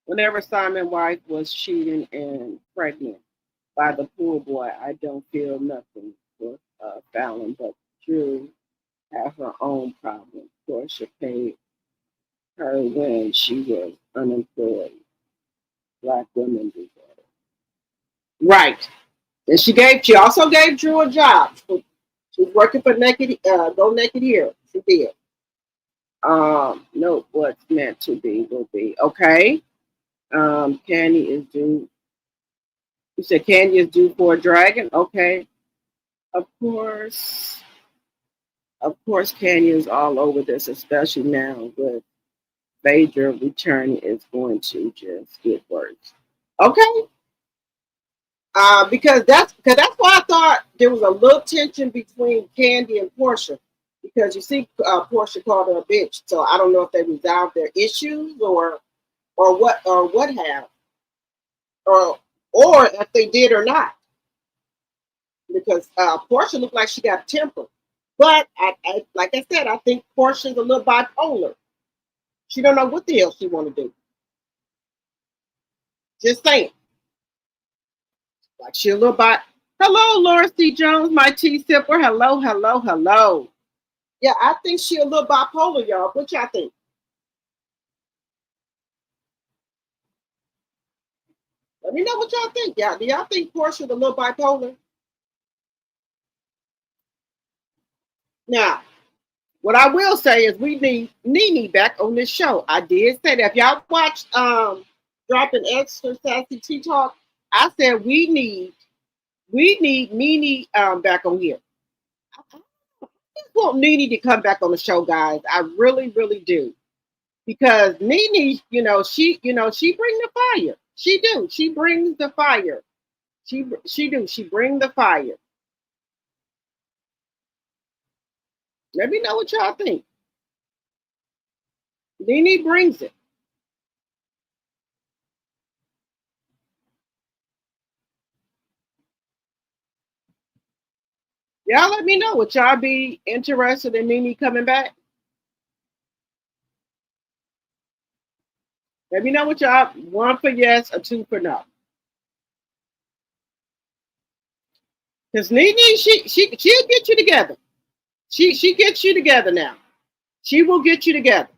Whenever Simon's wife was cheating and pregnant by the pool boy, I don't feel nothing for Fallon, but Drew have her own problems. Porsha paid her when she was unemployed. Black women do better. Right. And she also gave Drew a job. She was working for Go Naked Here. She did. No, what's meant to be will be. Okay. Candy is due. You said Candy is due for a dragon? Okay. Of course, Candy is all over this, especially now with Phaedra returning is going to just get worse. Okay. Because that's why I thought there was a little tension between Candy and Porsha. Because you see, Porsha called her a bitch. So I don't know if they resolved their issues or what have. Or if they did or not. Because Porsha looked like she got temper. But I like I said, I think Porsha's a little bipolar. She don't know what the hell she want to do. Just saying. Like she a little bit. Hello, Laura C. Jones, my tea sipper. Hello, hello, hello. Yeah, I think she a little bipolar, y'all. What y'all think? Let me know what y'all think. Y'all, do y'all think Porsha a little bipolar? Now, what I will say is we need Nene back on this show. I did say that. If y'all watched Dropping Extra Sassy Tea Talk, I said we need Nene back on here. I just want Nene to come back on the show, guys. I really, really do. Because Nene, she bring the fire. She do. She brings the fire. She do. She bring the fire. Let me know what y'all think. Nene brings it. Y'all let me know. Would y'all be interested in Nene coming back? Let me know what y'all, 1 for yes or 2 for no. Because Nene, she'll get you together. She gets you together now. She will get you together.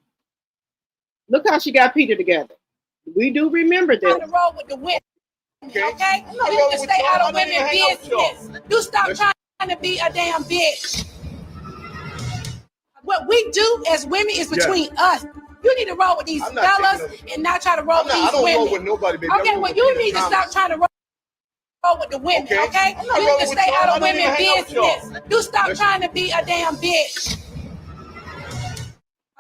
Look how she got Peter together. We do remember this. On the road with the women, okay? You need to stay out of women's business. You stop trying to be a damn bitch. What we do as women is between us. You need to roll with these fellas and not try to roll with these women. I don't roll with nobody, baby. Okay, well, you need to stop trying to roll with the women, okay? You need to stay out of women's business. You stop trying to be a damn bitch.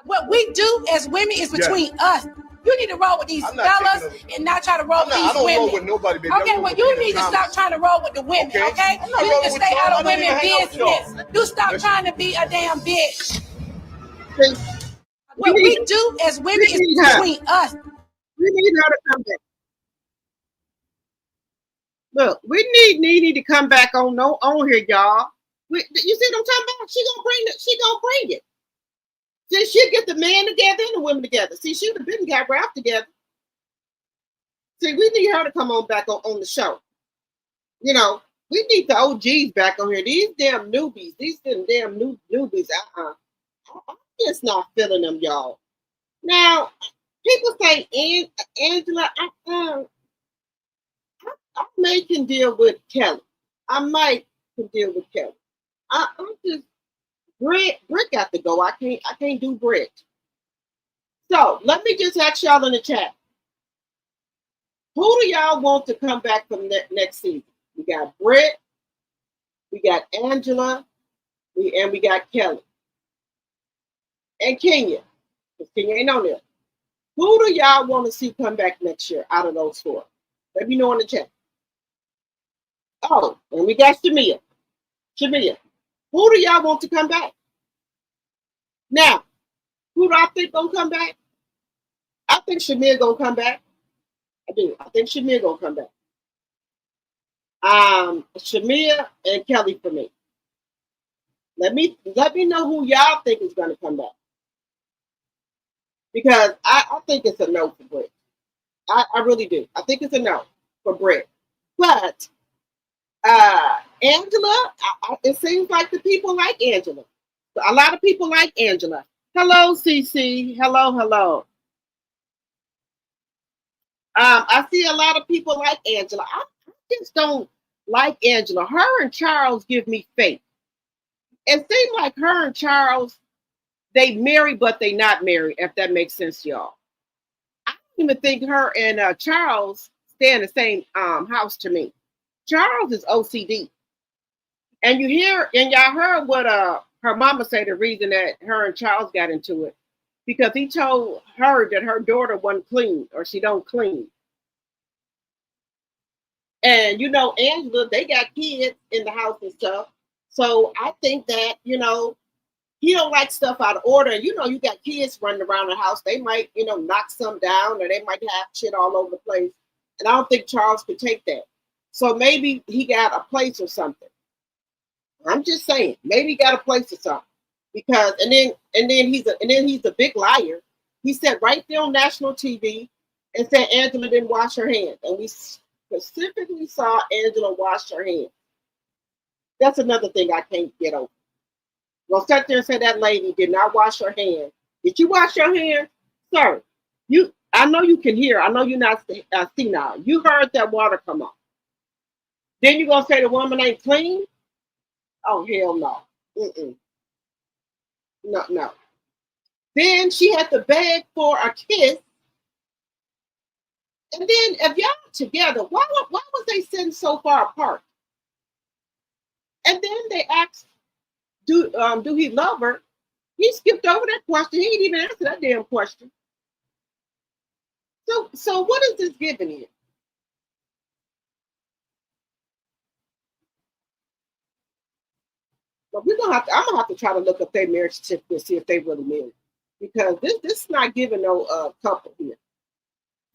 What we do as women is between us. You need to roll with these fellas and not try to roll with these women. I don't roll with nobody, baby. Okay, well, you need to stop trying to roll with the women, okay? You need to stay out of women's business. You stop trying to be a damn bitch. What we do as women is between us. We need her to come back. Look, we need Nene to come back on here, y'all. You see what I'm talking about? She gonna bring it. She gonna bring it. See, she'll get the men together and the women together. See, she would have been got wrapped together. See, we need her to come on back on the show. We need the OGs back on here. These damn newbies. These damn newbies. I'm just not feeling them, y'all. Now, people say, Angela, I may can deal with Kelly. I might can deal with Kelly. I'm just Britt got to go. I can't do Britt. So let me just ask y'all in the chat. Who do y'all want to come back from next season? We got Britt, we got Angela, and we got Kelly. And Kenya. Because Kenya ain't on there. Who do y'all want to see come back next year out of those 4? Let me know in the chat. Oh, and we got Shamea. Who do y'all want to come back? Now, who do I think gonna come back? I think Shamea gonna come back. I do. I think Shamea gonna come back. Shamea and Kelly for me. Let me know who y'all think is gonna come back. Because I think it's a no for Britt. I really do. I think it's a no for Britt. But Angela, it seems like the people like Angela. A lot of people like Angela. Hello, CC. Hello. I see a lot of people like Angela. I just don't like Angela. Her and Charles give me faith. It seems like her and Charles, they married, but they not married, if that makes sense to y'all. I don't even think her and Charles stay in the same house to me. Charles is OCD. And y'all heard what her mama said, the reason that her and Charles got into it, because he told her that her daughter wasn't clean or she don't clean. And Angela, they got kids in the house and stuff. So I think that, he don't like stuff out of order. You got kids running around the house. They might, knock some down or they might have shit all over the place. And I don't think Charles could take that. So maybe he got a place or something. I'm just saying, maybe he got a place or something. Because and then he's a big liar. He said right there on national TV and said Angela didn't wash her hands. And we specifically saw Angela wash her hands. That's another thing I can't get over. Well, sit there and say that lady did not wash her hands. Did you wash your hands? Sir, I know you can hear. I know you're not senile. You heard that water come on. Then you're going to say the woman ain't clean? Oh, hell no. Mm-mm. No, no. Then she had to beg for a kiss. And then if y'all together, why was they sitting so far apart? And then they asked, do he love her? He skipped over that question. He didn't even answer that damn question. So what is this giving you? But I'm gonna have to try to look up their marriage certificate and see if they really married. Because this is not giving no couple here.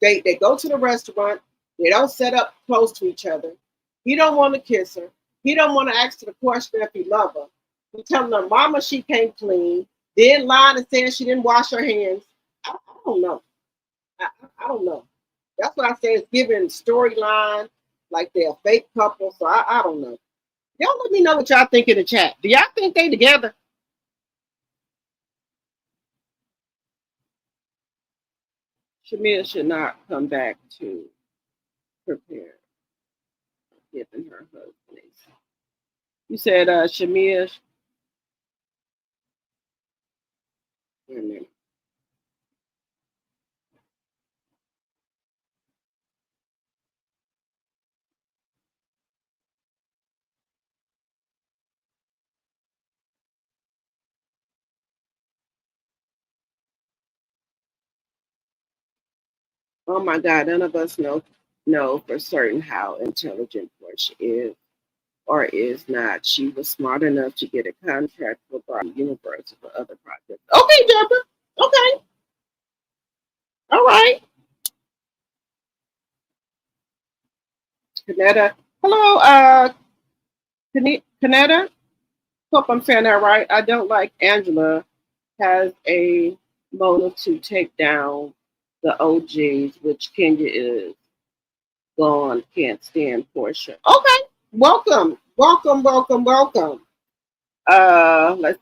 They go to the restaurant, they don't set up close to each other. He don't want to kiss her. He don't want to ask her the question if he love her. He telling her mama she can't clean, then lying and saying she didn't wash her hands. I don't know. I don't know. That's what I say. It's giving storyline like they're a fake couple. So I don't know. Y'all let me know what y'all think in the chat. Do y'all think they together? Shamea should not come back to prepare giving her husband. You said Shamea. Oh my God, none of us know for certain how intelligent Porsha is or is not. She was smart enough to get a contract with our Universal for other projects. Okay, Deborah. Okay. All right. Kaneda. Hello, Kaneda. Hope I'm saying that right. I don't like Angela has a motive to take down the OGs, which Kenya is gone. Can't stand Porsha. Okay. Welcome. Let's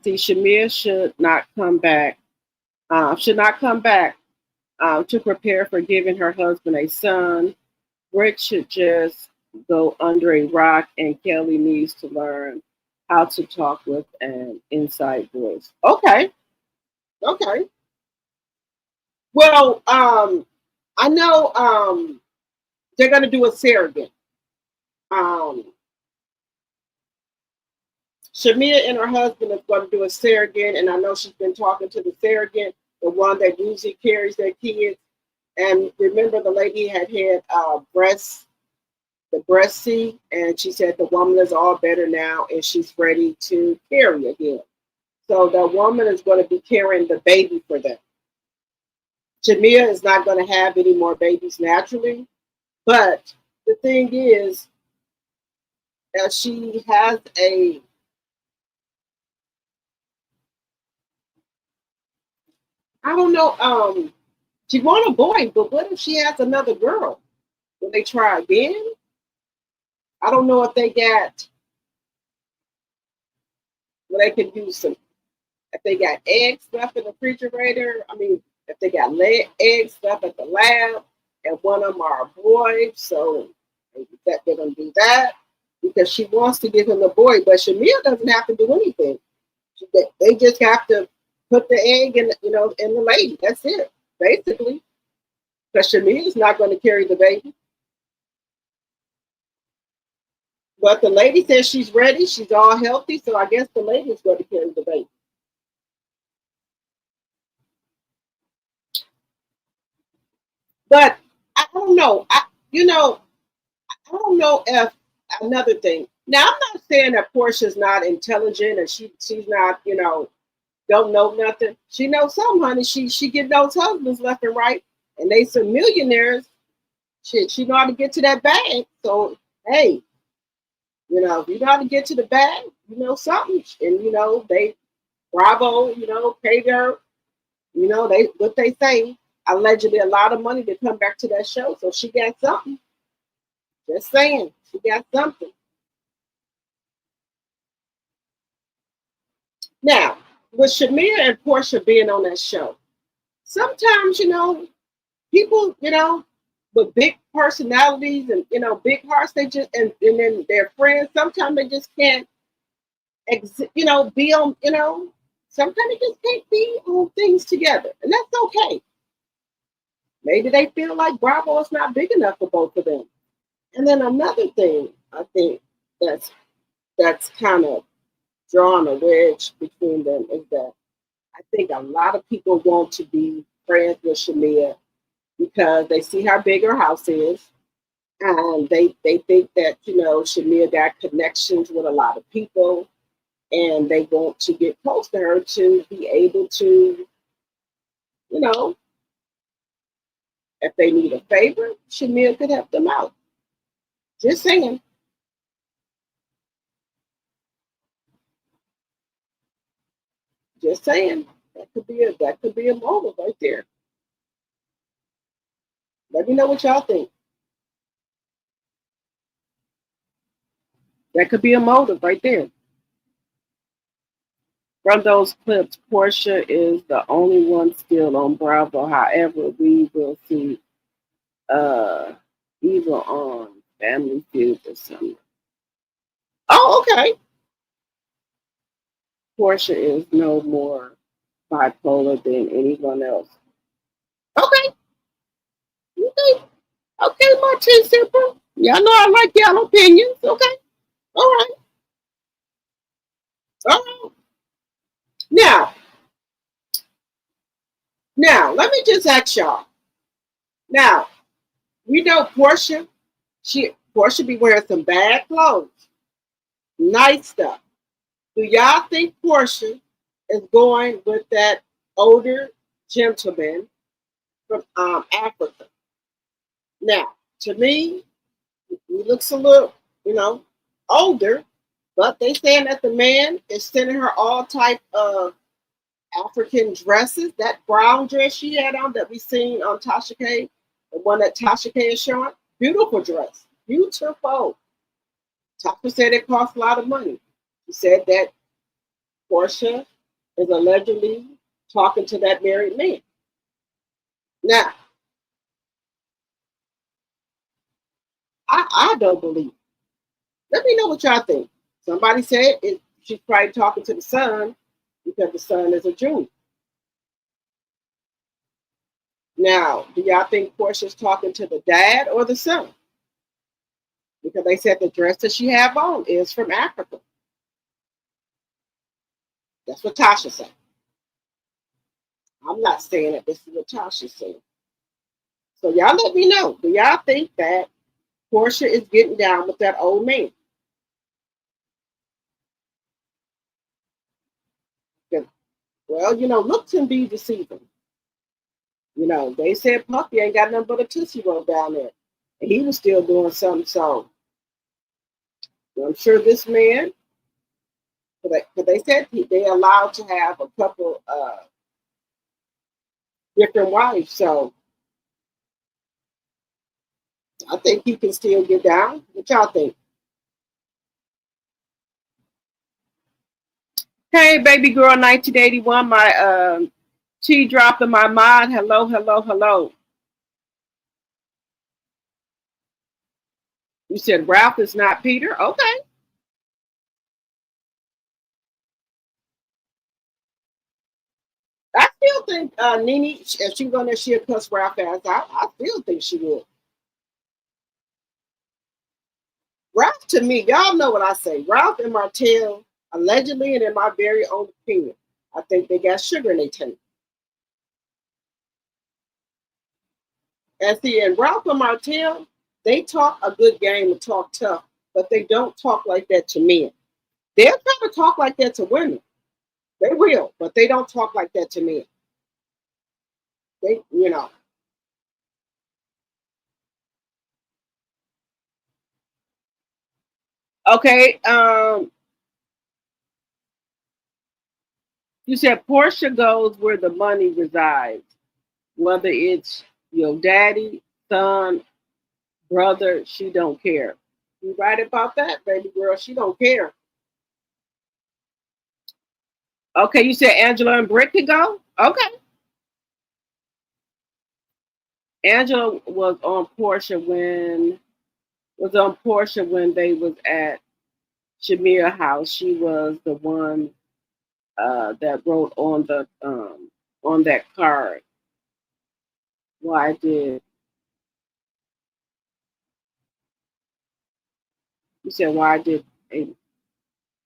see. Shamea should not come back. To prepare for giving her husband a son. Rick should just go under a rock, and Kelly needs to learn how to talk with an inside voice. Okay. Well, I know they're gonna do a surrogate. Shamea and her husband are going to do a surrogate, and I know she's been talking to the surrogate, the one that usually carries their kids. And remember, the lady had the breast seed, and she said the woman is all better now, and she's ready to carry again. So the woman is going to be carrying the baby for them. Shamea is not going to have any more babies naturally, but the thing is, she has I don't know, she want a boy, but what if she has another girl? Will they try again? I don't know if they got, well, they could use some, if they got eggs left in the refrigerator. I mean, if they got eggs left at the lab, and one of them are a boy, so maybe that they're going to do that because she wants to give him a boy, but Shamea doesn't have to do anything. They just have to put the egg in the lady. That's it, basically. Because Shamea is not going to carry the baby. But the lady says she's ready. She's all healthy. So I guess the lady is going to carry the baby. But I don't know. I don't know if another thing. Now, I'm not saying that Porsha's not intelligent and she's not, don't know nothing. She knows something, honey. She get those husbands left and right, and they some millionaires. She know how to get to that bag. So hey, if you know how to get to the bag, something, and they bravo, pay her You know, what they say, allegedly a lot of money to come back to that show. So she got something. Just saying, she got something. Now, with Shamea and Porsha being on that show, sometimes, people, with big personalities and, big hearts, they just, and then their friends, sometimes they just can't, be on, sometimes they just can't be on things together. And that's okay. Maybe they feel like Bravo is not big enough for both of them. And then another thing I think that's kind of drawn a wedge between them is that I think a lot of people want to be friends with Shamea because they see how big her house is. And they think that, Shamea got connections with a lot of people and they want to get close to her to be able to, if they need a favor, Shamea could help them out. Just saying. Just saying. That could be a motive right there. Let me know what y'all think. That could be a motive right there. From those clips, Porsha is the only one still on Bravo. However, we will see either on Family Feud this summer. Oh, okay. Porsha is no more bipolar than anyone else. Okay. Okay. Okay, Martell Simple. Y'all know I like y'all opinions. Okay. All right. All right. Now, let me just ask y'all. Now, we know Porsha. Porsha be wearing some bad clothes, nice stuff. Do y'all think Porsha is going with that older gentleman from Africa? Now, to me, he looks a little, older, but they saying that the man is sending her all type of African dresses. That brown dress she had on that we seen on Tasha K, the one that Tasha K is showing, beautiful dress, beautiful. Tasha said it cost a lot of money. She said that Porsha is allegedly talking to that married man. Now, I don't believe it. Let me know what y'all think. Somebody said she's probably talking to the son because the son is a Jew. Now, do y'all think Porsha's talking to the dad or the son? Because they said the dress that she have on is from Africa. That's what Tasha said. I'm not saying that this is what Tasha said. So y'all let me know. Do y'all think that Porsha is getting down with that old man? Well, looks can be deceiving. They said Puffy ain't got nothing but a Tootsie Roll down there. And he was still doing something. So I'm sure this man, but they said they allowed to have a couple different wives. So I think he can still get down. What y'all think? Hey, baby girl, 1981, my tea drop in my mind. Hello, hello, hello. You said Ralph is not Peter? Okay. I still think Nene, if she go there, she'll cuss Ralph ass out. I still think she would. Ralph, to me, y'all know what I say. Ralph and Martell, allegedly, and in my very own opinion, I think they got sugar in their tank. And see, and Ralph and Martell, they talk a good game and talk tough, but they don't talk like that to men. They'll try to talk like that to women. They will, but they don't talk like that to men. They. Okay. You said Porsha goes where the money resides, whether it's your daddy, son, brother, she don't care. You right about that, baby girl. She don't care. Okay, you said Angela and Britt could go? Okay. Angela was on Porsha when they was at Shamea house. She was the one that wrote on that card. Why did you said why did they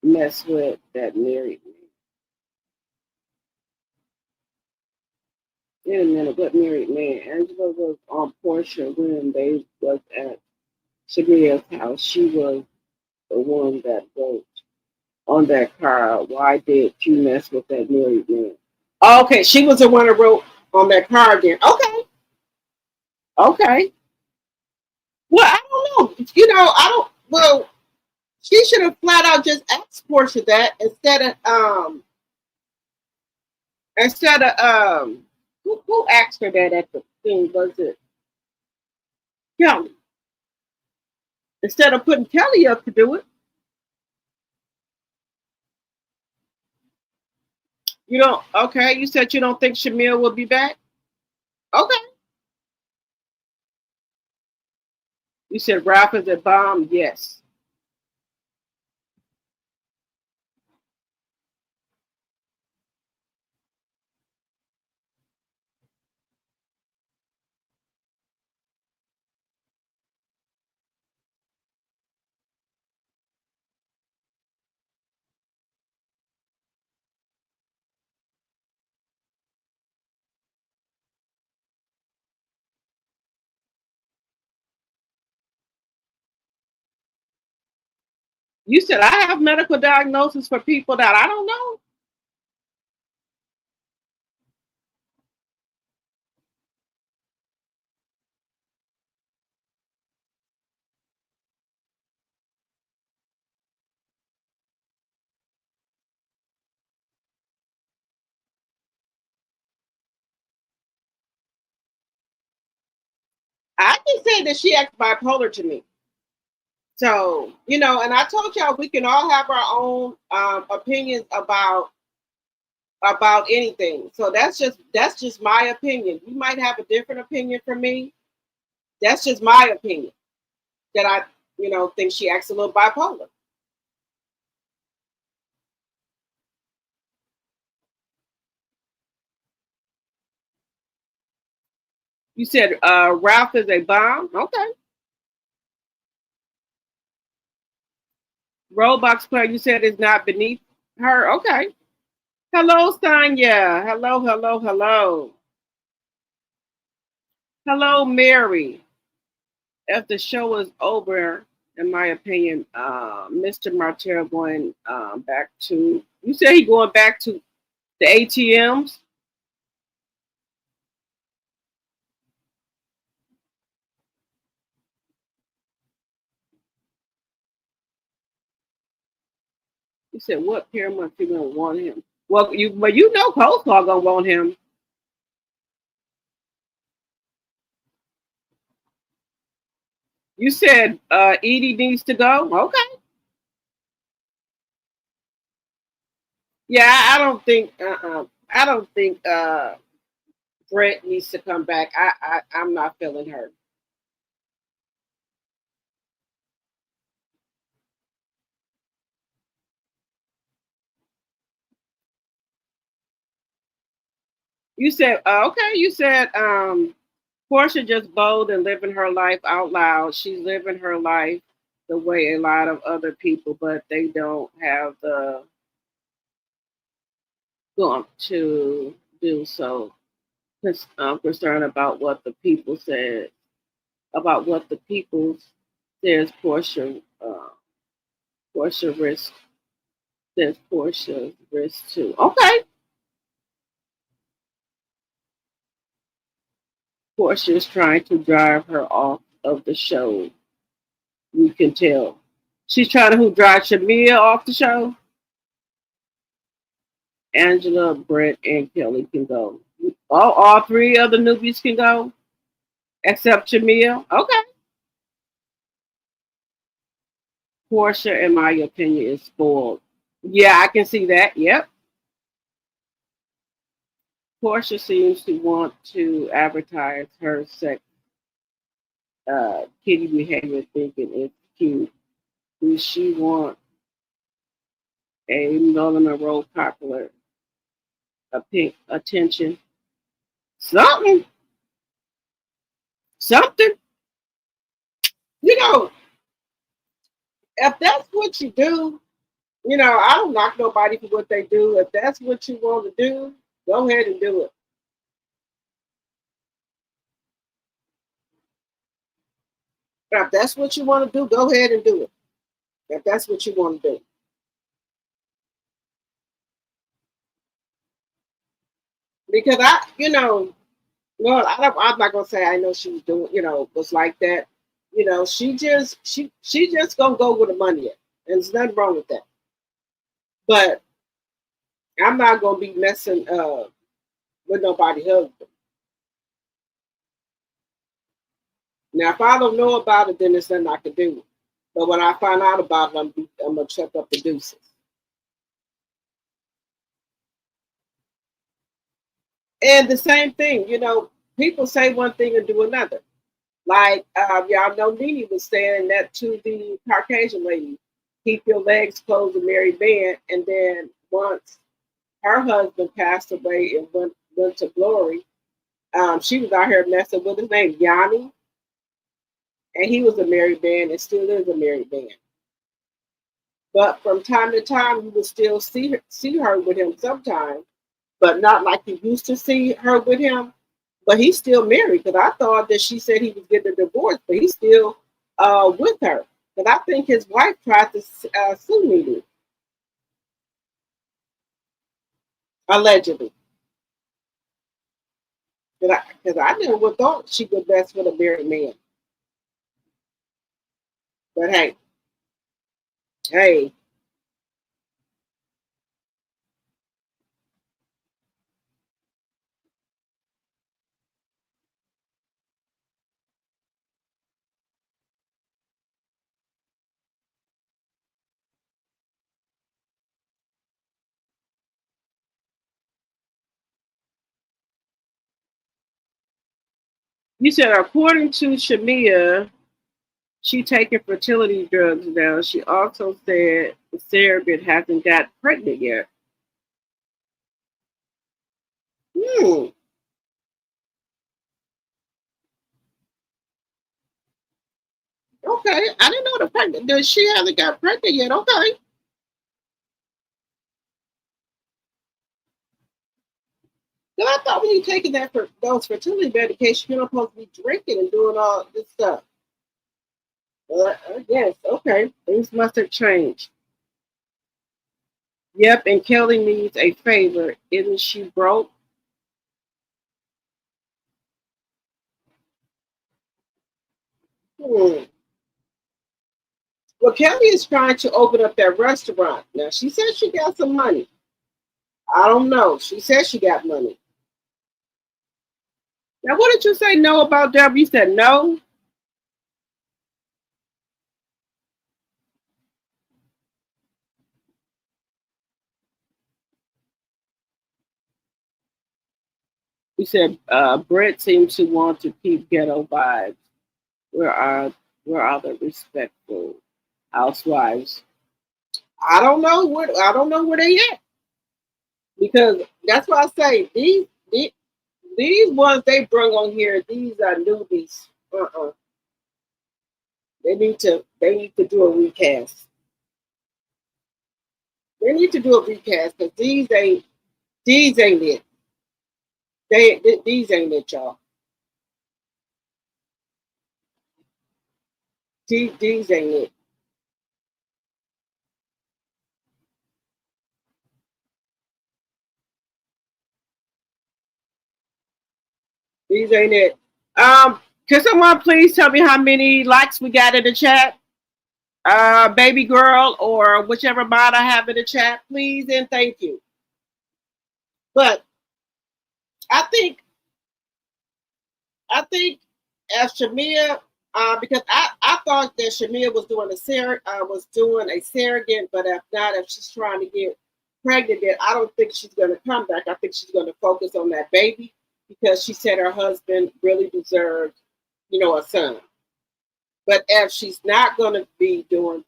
mess with that married man? Wait a minute, what married man? Angela was on Porsha when they was at Shamea's house. She was the one that wrote on that card. Why did you mess with that married man? Okay, she was the one that wrote on that card then. Okay, okay. Well, I don't know. I don't. Well, she should have flat out just asked Portia that instead of who asked her that at the thing, was it Kelly? Instead of putting Kelly up to do it, you don't. Okay, you said you don't think Shamil will be back. Okay, you said Ralph is a bomb. Yes. You said I have medical diagnosis for people that I don't know. I can say that she acts bipolar to me. So, and I told y'all we can all have our own opinions about anything. So that's just my opinion. You might have a different opinion from me. That's just my opinion. That I, think she acts a little bipolar. You said Ralph is a bomb. Okay. Roblox player, you said is not beneath her. Okay. Hello, Sonya. Hello, hello, hello. Hello, Mary. If the show is over, in my opinion, Mr. Martell going back to. You said he going back to the ATMs. You said what Paramount you gonna want him? Well, you know Coleslaw gonna want him. You said Edie needs to go. Okay. Yeah, I don't think Brett needs to come back. I'm not feeling her. You said okay. You said Porsha just bold and living her life out loud. She's living her life the way a lot of other people, but they don't have the going to do so. I'm concerned about what the people said about what the people says Porsha risk says Porsha risk too. Okay, Porsha is trying to drive her off of the show. You can tell she's trying to drive Shamea off the show. Angela, Brent, and Kelly can go. All three of the newbies can go, except Shamea. Okay. Porsha, in my opinion, is spoiled. Yeah, I can see that. Yep. Porsha seems to want to advertise her sex kitty behavior, thinking it's cute. Does she want a Northern Road popular attention? Something, something. You know, if that's what you do, I don't knock nobody for what they do. If that's what you want to do, go ahead and do it. If that's what you want to do, go ahead and do it. If that's what you want to do. Because well, I'm not gonna say I know she was doing, was like that. She just gonna go where the money is, and there's nothing wrong with that. But I'm not gonna be messing with nobody husband. Now, if I don't know about it, then there's nothing I can do. But when I find out about it, I'm gonna check up the deuces. And the same thing, people say one thing and do another. Like, y'all know Nene was saying that to the Caucasian lady, keep your legs closed and marry B.A.N. And then once her husband passed away and went to glory, she was out here messing with his name, Yanni. And he was a married man and still is a married man. But from time to time, you would still see her with him sometimes, but not like you used to see her with him. But he's still married because I thought that she said he was getting a divorce, but he's still with her. But I think his wife tried to sue me, allegedly. Because I never would thought she would mess with a married man. But hey, you said according to Shamea, she taking fertility drugs now. She also said the surrogate hasn't got pregnant yet. Hmm. Okay. I didn't know the pregnant. Does she hasn't got pregnant yet? Okay. Then I thought when you taking that for those fertility medications, you're not supposed to be drinking and doing all this stuff. Yes. Okay. Things must have changed. Yep. And Kelly needs a favor. Isn't she broke? Hmm. Well, Kelly is trying to open up that restaurant. Now, she said she got some money. I don't know. She said she got money. Now, what did you say no about Deborah? You said no? You said Brett seems to want to keep ghetto vibes. Where are where are the respectful housewives? I don't know where they at. Because that's why I say these ones they bring on here, these are newbies. They need to do a recast. They need to do a recast because these ain't it. These ain't it, y'all. These ain't it. These ain't it. Can someone please tell me how many likes we got in the chat? Baby girl or whichever bot I have in the chat, please and thank you. But I think as Shamea, because I thought that Shamea was doing a surrogate, but if not, if she's trying to get pregnant, then I don't think she's going to come back. I think she's going to focus on that baby because she said her husband really deserved, a son. But if she's not going to be doing,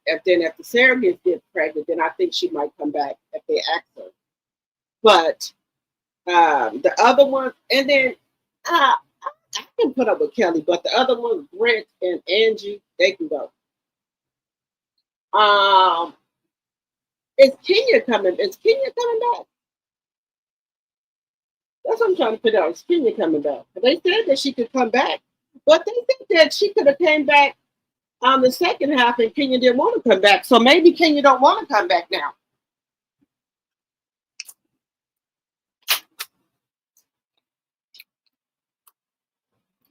if the surrogate gets pregnant, then I think she might come back if they ask her. But the other one, and then I can put up with Kelly, but the other one, Brent and Angie, they can go. Is Kenya coming back? That's what I'm trying to figure out. Is Kenya coming back? They said that she could come back, but they said that she could have came back on the second half, and Kenya didn't want to come back. So maybe Kenya don't want to come back now.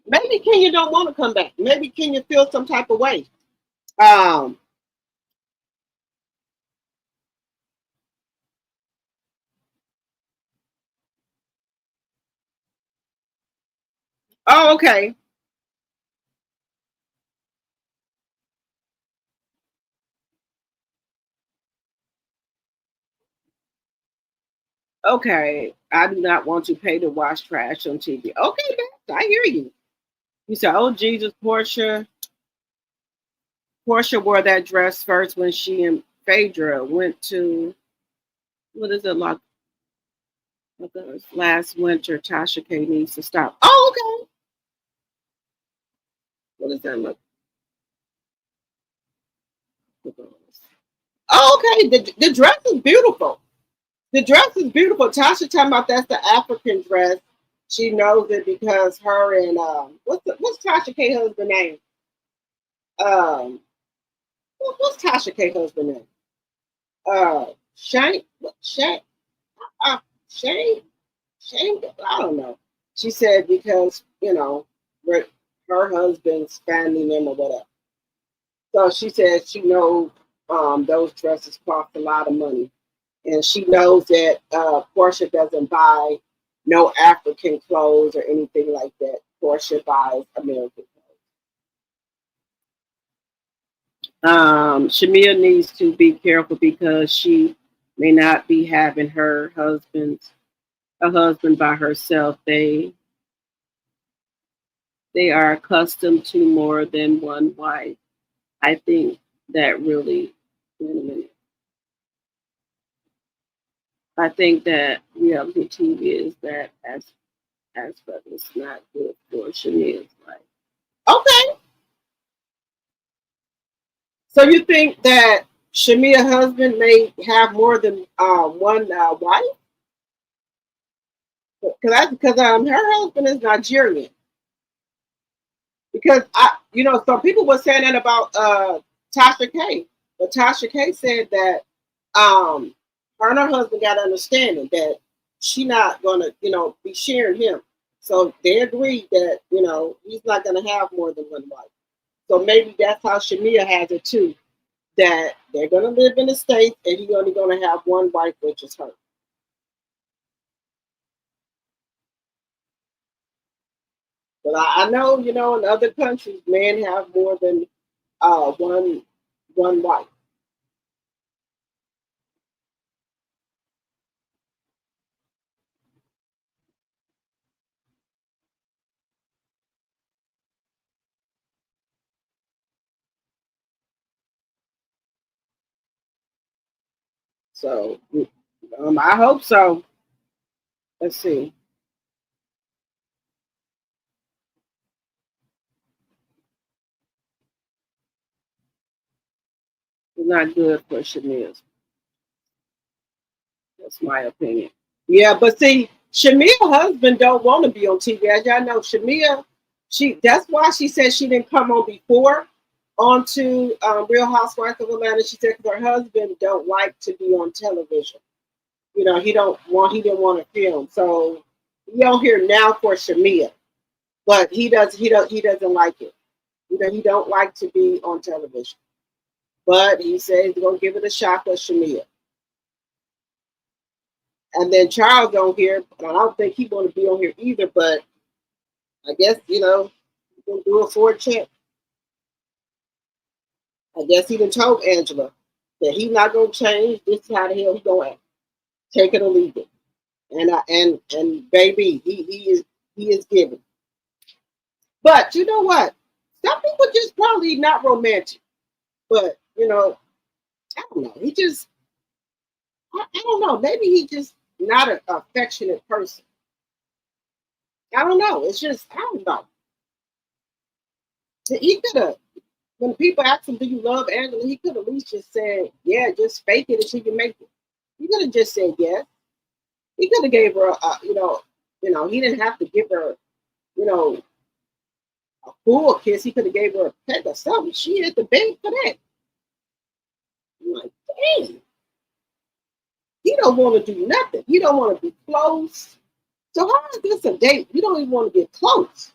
Maybe Kenya don't want to come back. Maybe Kenya feels some type of way. Oh, okay. Okay. I do not want to pay to watch trash on TV. Okay, I hear you. You said, oh, Jesus, Porsha wore that dress first when she and Phaedra went to, what is it, like last winter. Tasha K needs to stop. Oh, okay. What is that look? Oh, okay. The dress is beautiful. The dress is beautiful. Tasha talking about that's the African dress. She knows it because her and what's Tasha K husband name? What's Tasha K husband name? Shane. Shane. Shane. I don't know. She said because her husband's family member or whatever. So she said she knows those dresses cost a lot of money. And she knows that Porsha doesn't buy no African clothes or anything like that. Porsha buys American clothes. Shamea needs to be careful because she may not be having a husband by herself. They are accustomed to more than one wife. I think that really, wait a minute. I think that reality TV is that aspect. It's not good for Shamea's life. Okay. So you think that Shamea's husband may have more than one wife? Because her husband is Nigerian. Because some people were saying that about Tasha K. But Tasha K said that her and her husband got understanding that she not gonna, be sharing him. So they agreed that, he's not gonna have more than one wife. So maybe that's how Shamea has it too. That they're gonna live in the States and he's only gonna have one wife, which is her. But I know, in other countries, men have more than one wife. So I hope so. Let's see. It's not good for Shamea. That's my opinion. Yeah, but see, Shamea's husband don't want to be on TV. As y'all know, Shamea, that's why she said she didn't come on before onto Real Housewives of Atlanta. She said because her husband don't like to be on television. He didn't want to film. So he on here now for Shamea. But he doesn't like it. He don't like to be on television. But he said he's gonna give it a shot for Shamea. And then Charles on here, and I don't think he want to be on here either, but I guess, he's going to do a forward check. I guess he done told Angela that he's not going to change. This is how the hell he's going to act. Take it or leave it. And baby, he is giving. But you know what? Some people just probably not romantic. But, I don't know. He just, I don't know. Maybe he just not an affectionate person. I don't know. It's just, I don't know. He could have, when people ask him, do you love Angela? He could at least just said, yeah, just fake it until you make it. He could have just said yes. He could have gave her, he didn't have to give her, a full kiss. He could have gave her a peck or something. She had the bed for that. I'm like, dang. He don't want to do nothing. He don't want to be close. So how is this a date? You don't even want to get close.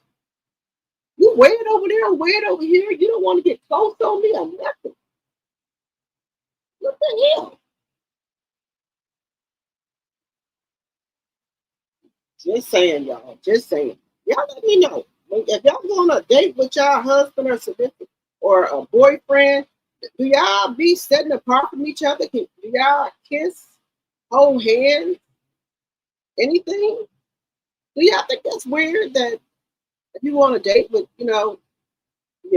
You weird over there and weird over here. You don't want to get close on me or nothing. What the hell? Just saying, y'all. Just saying. Y'all let me know. If y'all go on a date with y'all husband or significant or a boyfriend, do y'all be sitting apart from each other? Do y'all kiss, hold hands, anything? Do y'all think that's weird that if you want to date with, your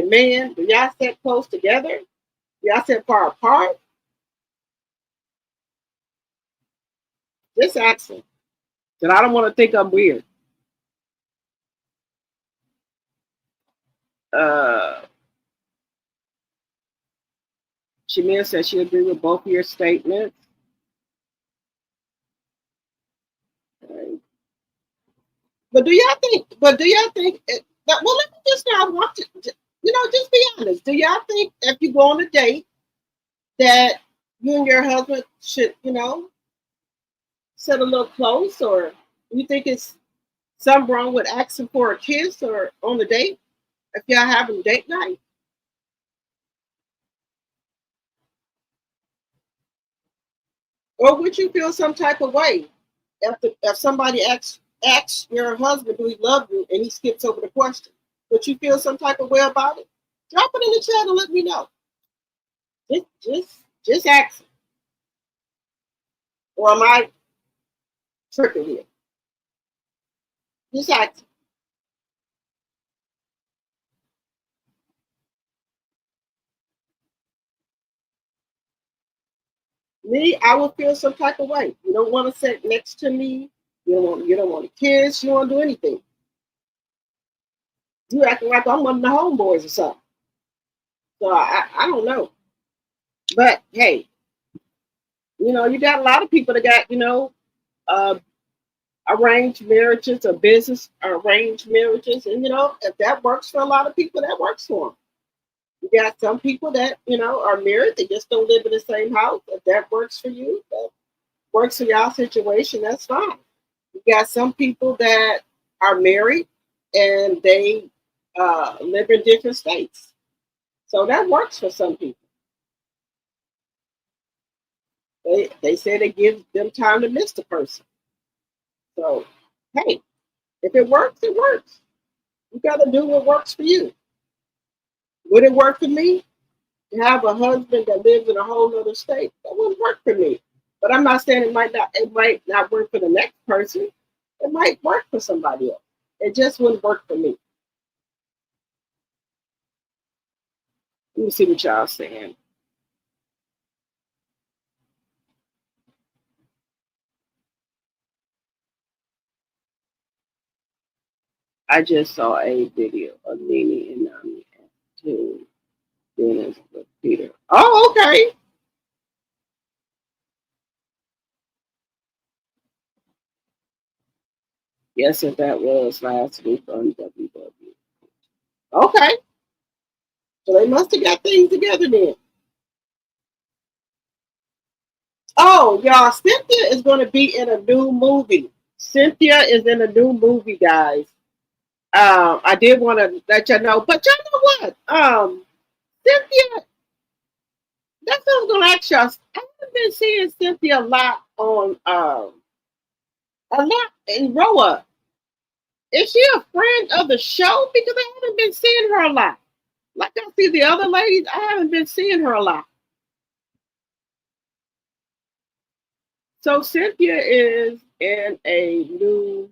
man, do y'all sit close together? Do y'all sit far apart? Just asking. That I don't want to think I'm weird. Shamea says she agreed with both of your statements. Okay. But do y'all think well, let me just now want to, just be honest. Do y'all think if you go on a date that you and your husband should, sit a little close, or you think it's something wrong with asking for a kiss or on the date if y'all having date night? Or would you feel some type of way if somebody asks your husband, do he love you, and he skips over the question? Would you feel some type of way about it? Drop it in the chat and let me know. Just ask him. Or am I tripping here? Just ask him. Me, I would feel some type of way. You don't want to sit next to me. You don't want to kiss. You don't want to do anything. You acting like I'm one of the homeboys or something. So I don't know. But hey, you got a lot of people that got, arranged marriages or business arranged marriages. And, if that works for a lot of people, that works for them. You got some people that, are married. They just don't live in the same house. If that works for you, that works for y'all situation, that's fine. You got some people that are married and they live in different states. So that works for some people. They say they give them time to miss the person. So, hey, if it works, it works. You got to do what works for you. Would it work for me to have a husband that lives in a whole other state? That wouldn't work for me. But I'm not saying it might not work for the next person. It might work for somebody else. It just wouldn't work for me. Let me see what y'all saying. I just saw a video of Nene and Nene to Dennis with Peter. Oh, okay. Yes, if that was last week on WW. Okay. So they must have got things together then. Oh, y'all, Cynthia is going to be in a new movie. Cynthia is in a new movie, guys. I did want to let y'all know, but y'all know what? Cynthia, that's what I was going to ask y'all. I haven't been seeing Cynthia a lot on A lot. And Roa, is she a friend of the show? Because I haven't been seeing her a lot. Like I see the other ladies, I haven't been seeing her a lot. So Cynthia is in a new.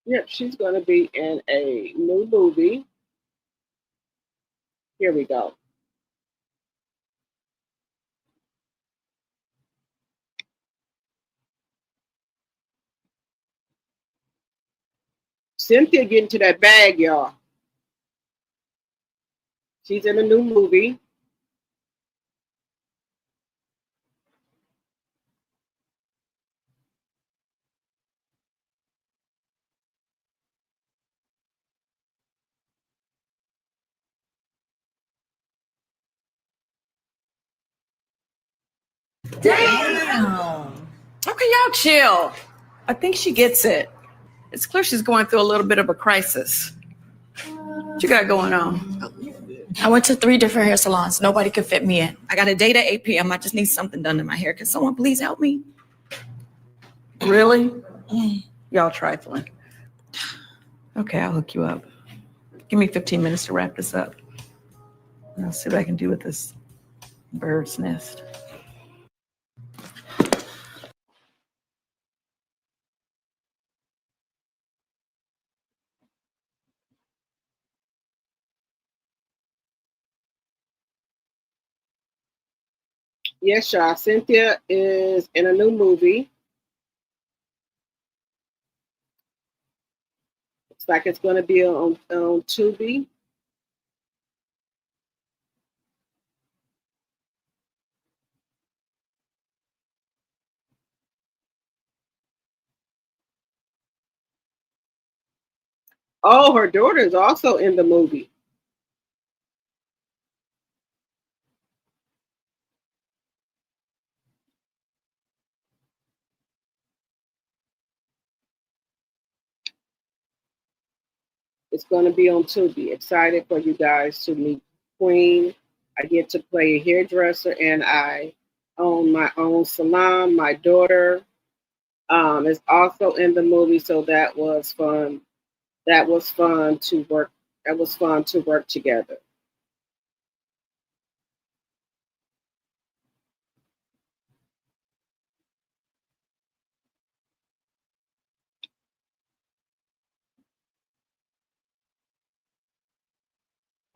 Yep, she's going to be in a new movie. Here we go. Cynthia getting to that bag, y'all. She's in a new movie. Damn. Okay, y'all chill. I think she gets it. It's clear she's going through a little bit of a crisis. What you got going on? I went to 3 different hair salons. Nobody could fit me in. I got a date at 8 p.m. I just need something done to my hair. Can someone please help me? Really? Y'all trifling. Okay, I'll hook you up. Give me 15 minutes to wrap this up. I'll see what I can do with this bird's nest. Yes, y'all. Cynthia is in a new movie. Looks like it's going to be on Tubi. Oh, her daughter is also in the movie. It's going to be on Tubi. Excited for you guys to meet Queen. I get to play a hairdresser, and I own my own salon. My daughter is also in the movie, so that was fun. That was fun to work. That was fun to work together.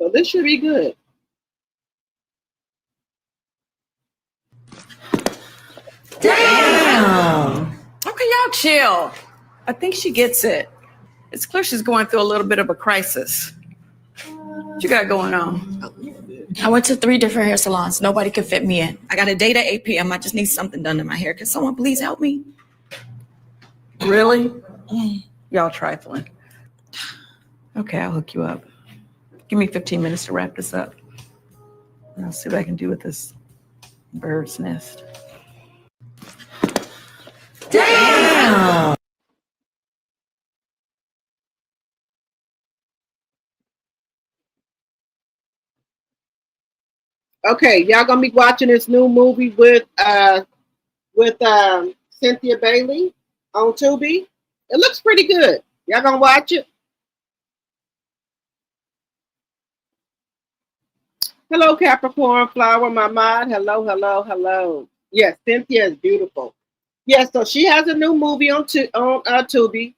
So this should be good. Damn. Okay, y'all chill. I think she gets it. It's clear she's going through a little bit of a crisis. What you got going on? I went to 3 different hair salons. Nobody could fit me in. I got a date at 8 p.m. I just need something done to my hair. Can someone please help me? Really? Y'all trifling. Okay, I'll hook you up. Give me 15 minutes to wrap this up. I'll see what I can do with this bird's nest. Damn. Okay, y'all gonna be watching this new movie with Cynthia Bailey on Tubi. It looks pretty good. Y'all gonna watch it? Hello, Capricorn Flower, my mod. Hello, hello, hello. Yes, Cynthia is beautiful. Yes, so she has a new movie on Tubi.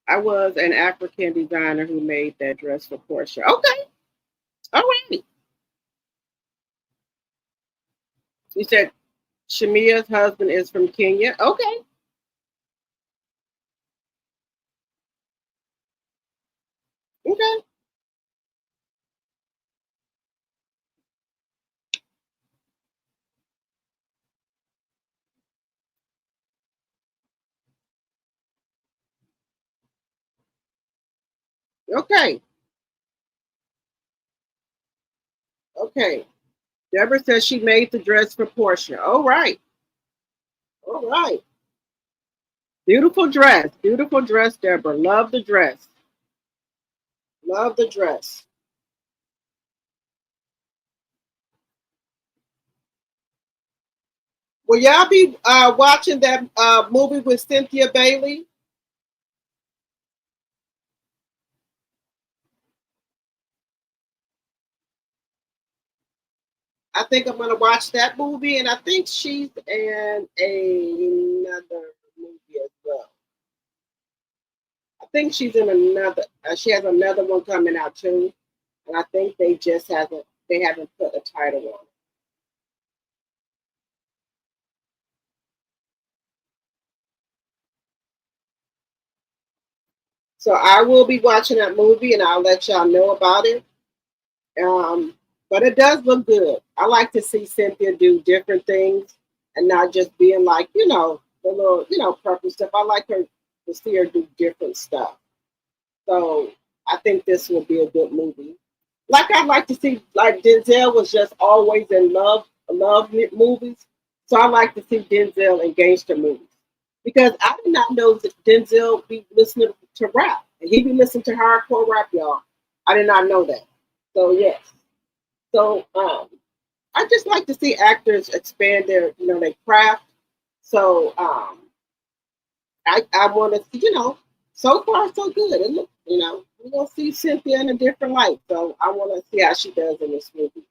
I was an African designer who made that dress for Porsha. Okay, all right. You said Shamea's husband is from Kenya. Okay. Okay. Okay. Okay. Deborah says she made the dress for Porsha. All right. All right. Beautiful dress, Deborah. Love the dress. Love the dress. Will y'all be watching that movie with Cynthia Bailey? I think I'm gonna watch that movie, and I think she's in another movie as well. I think she's in another. She has another one coming out too, and I think they haven't put a title on it. So I will be watching that movie, and I'll let y'all know about it. Um, but it does look good. I like to see Cynthia do different things and not just being like, the little, purple stuff. I like her to see her do different stuff. So I think this will be a good movie. Like I'd like to see, like Denzel was just always in love movies. So I like to see Denzel in gangster movies because I did not know that Denzel be listening to rap and he be listening to hardcore rap, y'all. I did not know that. So yes. So I just like to see actors expand their craft. So I want to, so far so good. And look, we're gonna see Cynthia in a different light. So I want to see how she does in this movie.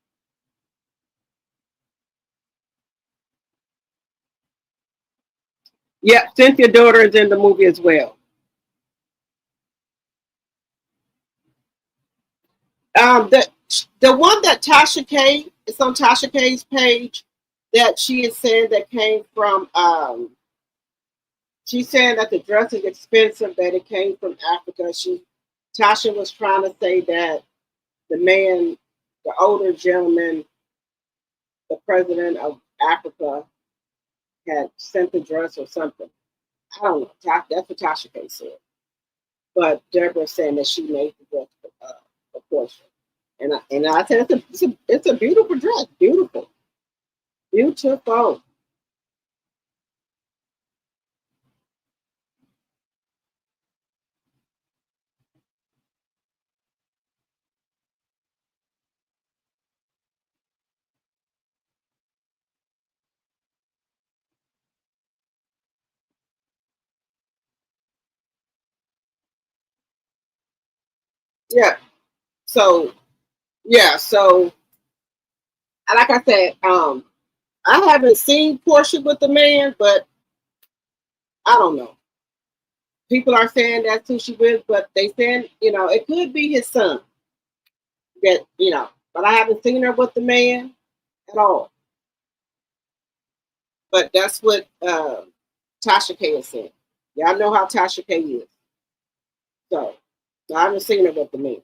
Yeah, Cynthia's daughter is in the movie as well. The one that Tasha K, it's on Tasha K's page that she is saying that came from she's saying that the dress is expensive, that it came from Africa. Tasha was trying to say that the man, the older gentleman, the president of Africa, had sent the dress or something. I don't know. That's what Tasha K said. But Deborah's saying that she made the dress for Porsha. And I said it's a beautiful dress. Beautiful. Beautiful. Yeah. So so like I said, I haven't seen Porsha with the man, but I don't know. People are saying that's who she with, but they saying, it could be his son. That, but I haven't seen her with the man at all. But that's what Tasha K is saying. Y'all know how Tasha K is. So I haven't seen her with the man.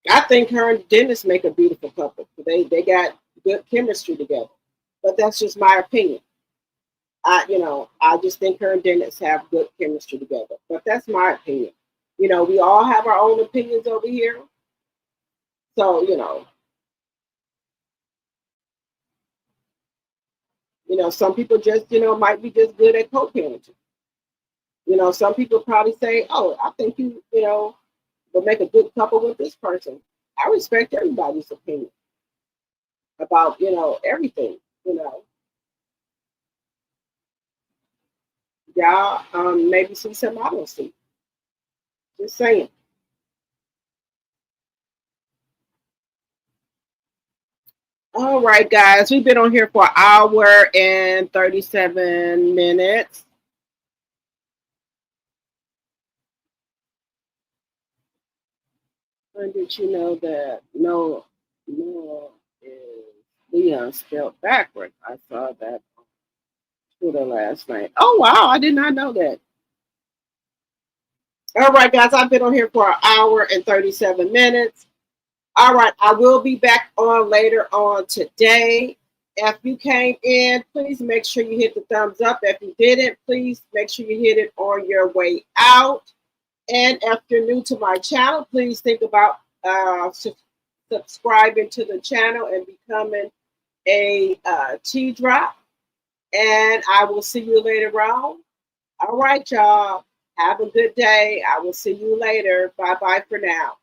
I think her and Dennis make a beautiful couple. They got good chemistry together. But that's just my opinion. I just think her and Dennis have good chemistry together. But that's my opinion. We all have our own opinions over here. So, some people just, might be just good at co-parenting. Some people probably say, oh, I think will make a good couple with this person. I respect everybody's opinion about, everything, Y'all maybe see something I don't see. Just saying. All right, guys, we've been on here for an hour and 37 minutes. When did you know that Noah is Leon spelled backwards? I saw that on Twitter last night. Oh, wow, I did not know that. All right, guys, I've been on here for an hour and 37 minutes. All right, I will be back on later on today. If you came in, please make sure you hit the thumbs up. If you didn't, please make sure you hit it on your way out. And if you're new to my channel, please think about subscribing to the channel and becoming a T-Drop. And I will see you later on. All right, y'all. Have a good day. I will see you later. Bye-bye for now.